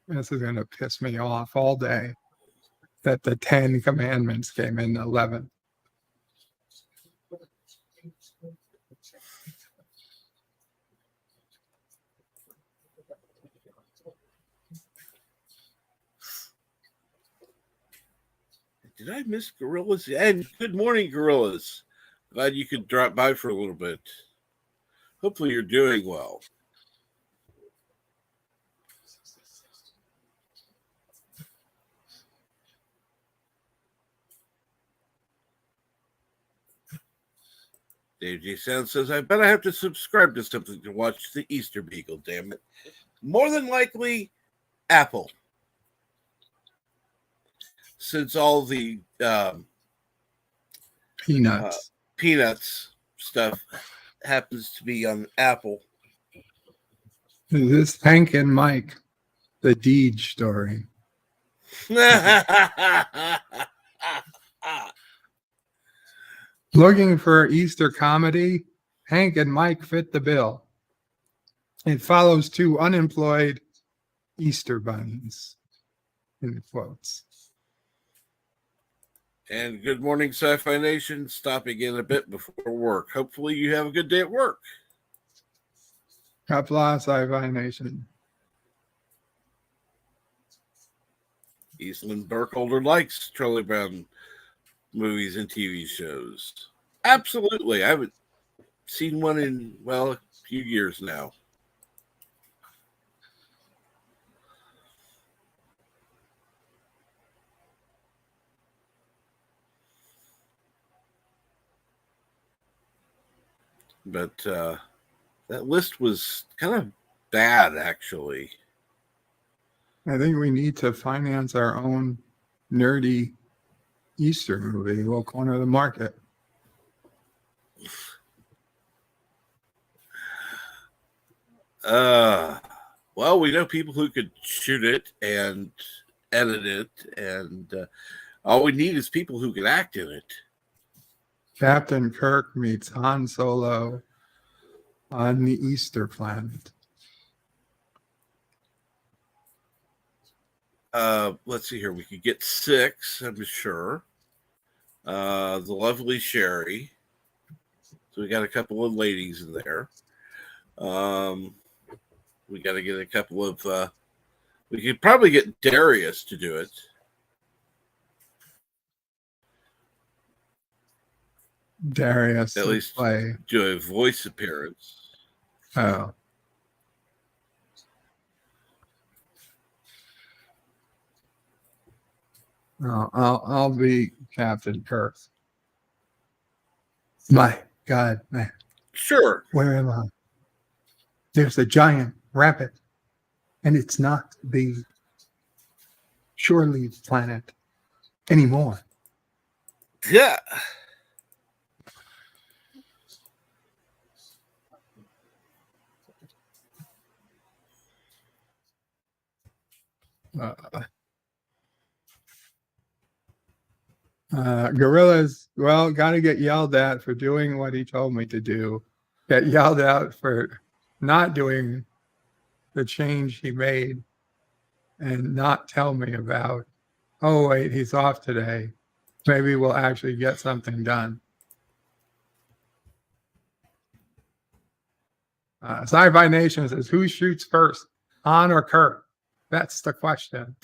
This is going to piss me off all day that the 10 Commandments came in 11. Did I miss Gorillas? And good morning, Gorillas. Glad you could drop by for a little bit. Hopefully you're doing well. Dave G. Sound says, I bet I have to subscribe to something to watch the Easter Beagle, damn it. More than likely, Apple. Since all the Peanuts stuff happens to be on Apple. Is this Hank and Mike, the Deej story? Looking for Easter comedy? Hank and Mike fit the bill. It follows two unemployed Easter bunnies, in quotes. And good morning, Sci-Fi Nation. Stopping in a bit before work. Hopefully you have a good day at work. Kapla Sci-Fi Nation. Eastland Burkholder likes Charlie Brown movies and TV shows. Absolutely. I haven't seen one in, well, a few years now. But that list was kind of bad, actually. I think we need to finance our own nerdy Easter movie. We'll corner the market. Well, we know people who could shoot it and edit it, and all we need is people who can act in it. Captain Kirk meets Han Solo on the Easter planet. Let's see here. We could get 6, I'm sure. The lovely Sherry. So we got a couple of ladies in there. We got to get a couple of. We could probably get Darius to do it. Darius At least play. Do a voice appearance. Oh. No, I'll be Captain Kirk. My God, man. Sure. Where am I? There's a giant rabbit, and it's not the shore leave planet anymore. Yeah. Gorillas, well, got to get yelled at for doing what he told me to do. Get yelled at for not doing the change he made and not tell me about, oh, wait, he's off today. Maybe we'll actually get something done. Sci-Fi Nation says, who shoots first, Han or Kirk? That's the question.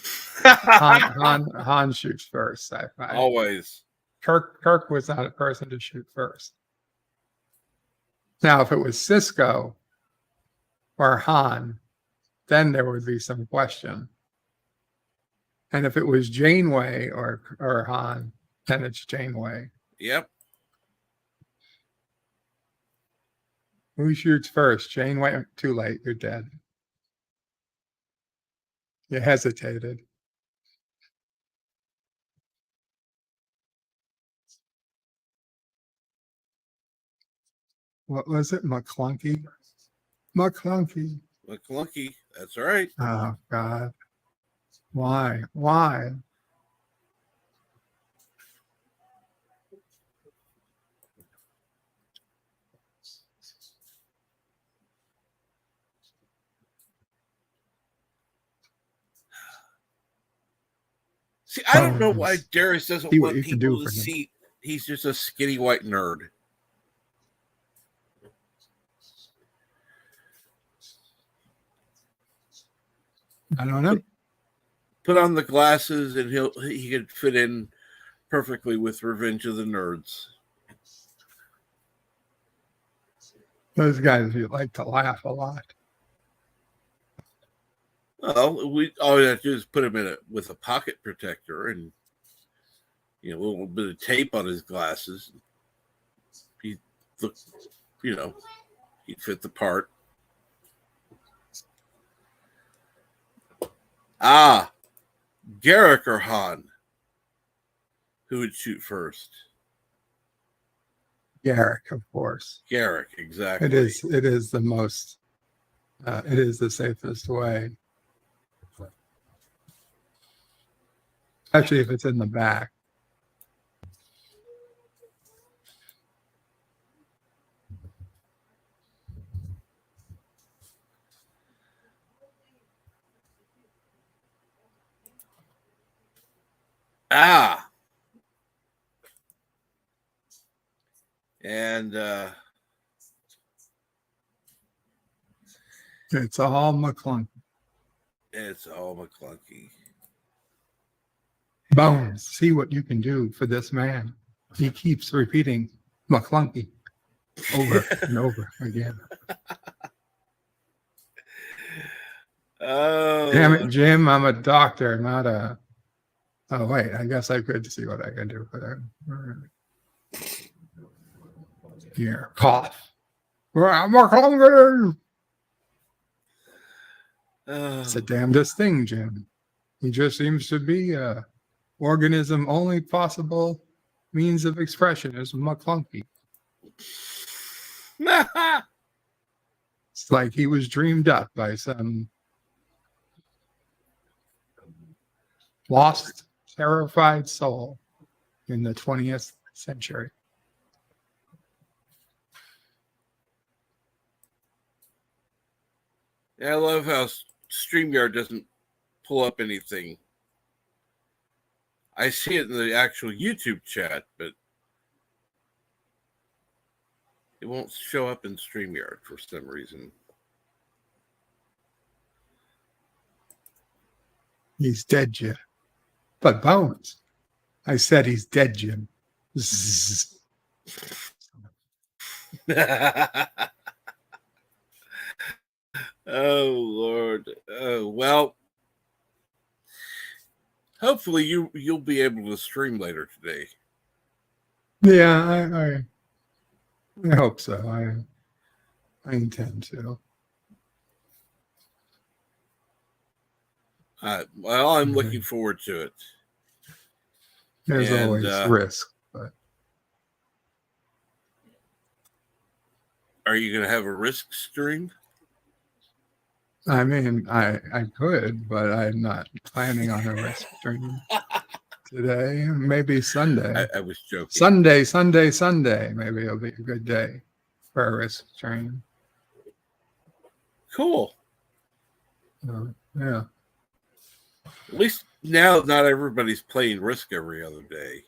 Han shoots first. Sci-Fi. Always. Kirk was not a person to shoot first. Now, if it was Cisco or Han, then there would be some question. And if it was Janeway or Han, then it's Janeway. Yep. Who shoots first? Janeway? Too late. You're dead. You hesitated. What was it? McClunky? McClunky. McClunky. That's right. Oh, God. Why? Why? See, I don't know why Darius doesn't See what want you can people do to for him. see he's just a skinny white nerd. I don't know. Put on the glasses and he could fit in perfectly with Revenge of the Nerds. Those guys who like to laugh a lot. Well, all we have to do is put him with a pocket protector and a little bit of tape on his glasses. He look, he'd fit the part. Garrick or Han? Who would shoot first? Garrick, of course. Garrick, exactly. It is the most It is the safest way. Especially if it's in the back. Ah. And It's all McClunky. it's all McClunky. Bones, see what you can do for this man. He keeps repeating McClunky over and over again. Oh, Damn it, Jim, I'm a doctor, not a... Oh, wait, I guess I could see what I can do for that. Here, cough. McClunky! It's the damnedest thing, Jim. He just seems to be a organism only possible means of expression is McClunky. It's like he was dreamed up by some lost, terrified soul in the 20th century. Yeah, I love how StreamYard doesn't pull up anything. I see it in the actual YouTube chat, but it won't show up in StreamYard for some reason. He's dead, Jim. But Bones, I said he's dead, Jim. Zzz. Oh, Lord. Oh, well, hopefully you'll be able to stream later today. Yeah, I hope so. I intend to. Well, I'm looking forward to it. There's always risk, but are you going to have a risk stream? I mean, I could, but I'm not planning on a risk stream today. Maybe Sunday. I was joking. Sunday. Maybe it'll be a good day for a risk stream. Cool. Yeah. At least now not everybody's playing Risk every other day.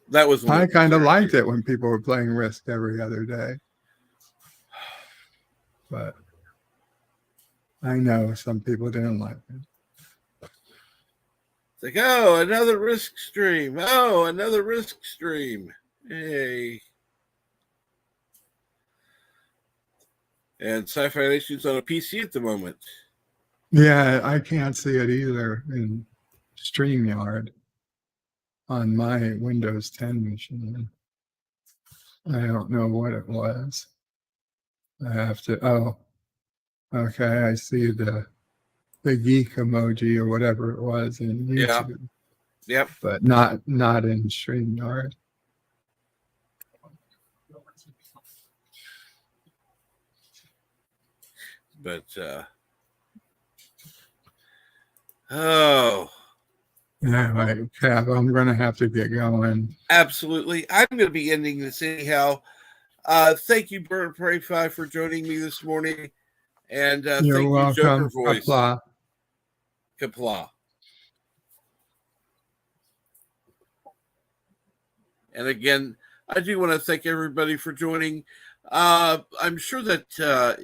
That was I kind of liked it when people were playing Risk every other day. But I know some people didn't like it. It's like, oh, another Risk stream. Oh, another Risk stream. Hey. And Sci-Fi Nation's on a PC at the moment. Yeah, I can't see it either in StreamYard on my Windows 10 machine. I don't know what it was. I have to, oh, okay, I see the geek emoji or whatever it was in YouTube. Yep. But not in StreamYard. But oh. Yeah, right, Cap, I'm gonna have to get going. Absolutely. I'm gonna be ending this anyhow. Thank you, Bird Prey 5, for joining me this morning. And You're thank welcome. you, Joker Voice. Kapla. Kapla. And again, I do want to thank everybody for joining. I'm sure that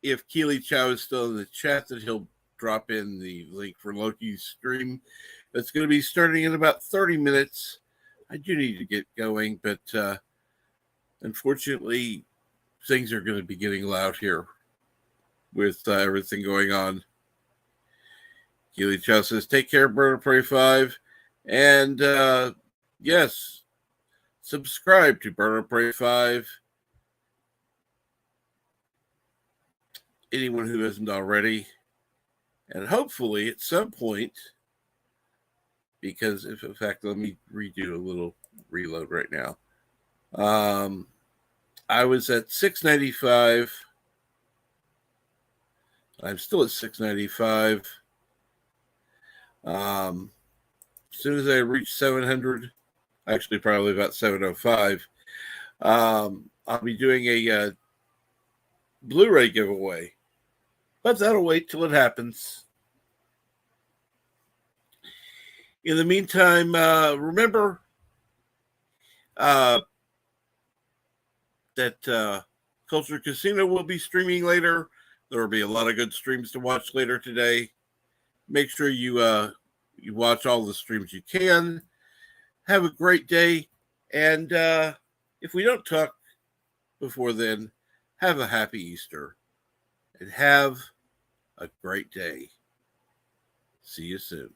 if Keely Chow is still in the chat, that he'll drop in the link for Loki's stream. That's going to be starting in about 30 minutes. I do need to get going, but unfortunately, things are going to be getting loud here with everything going on. Keely Chow says, take care, Bird of Prey 5. And yes, subscribe to Bird of Prey 5. Anyone who hasn't already. And hopefully at some point, because if in fact, let me redo a little reload right now. I was at 695 I'm still at 695. As soon as I reach 700, actually probably about 705, I'll be doing a Blu-ray giveaway. But that'll wait till it happens. In the meantime, remember that Culture Casino will be streaming later. There will be a lot of good streams to watch later today. Make sure you watch all the streams you can. Have a great day. And if we don't talk before then, have a happy Easter. And have a great day. See you soon.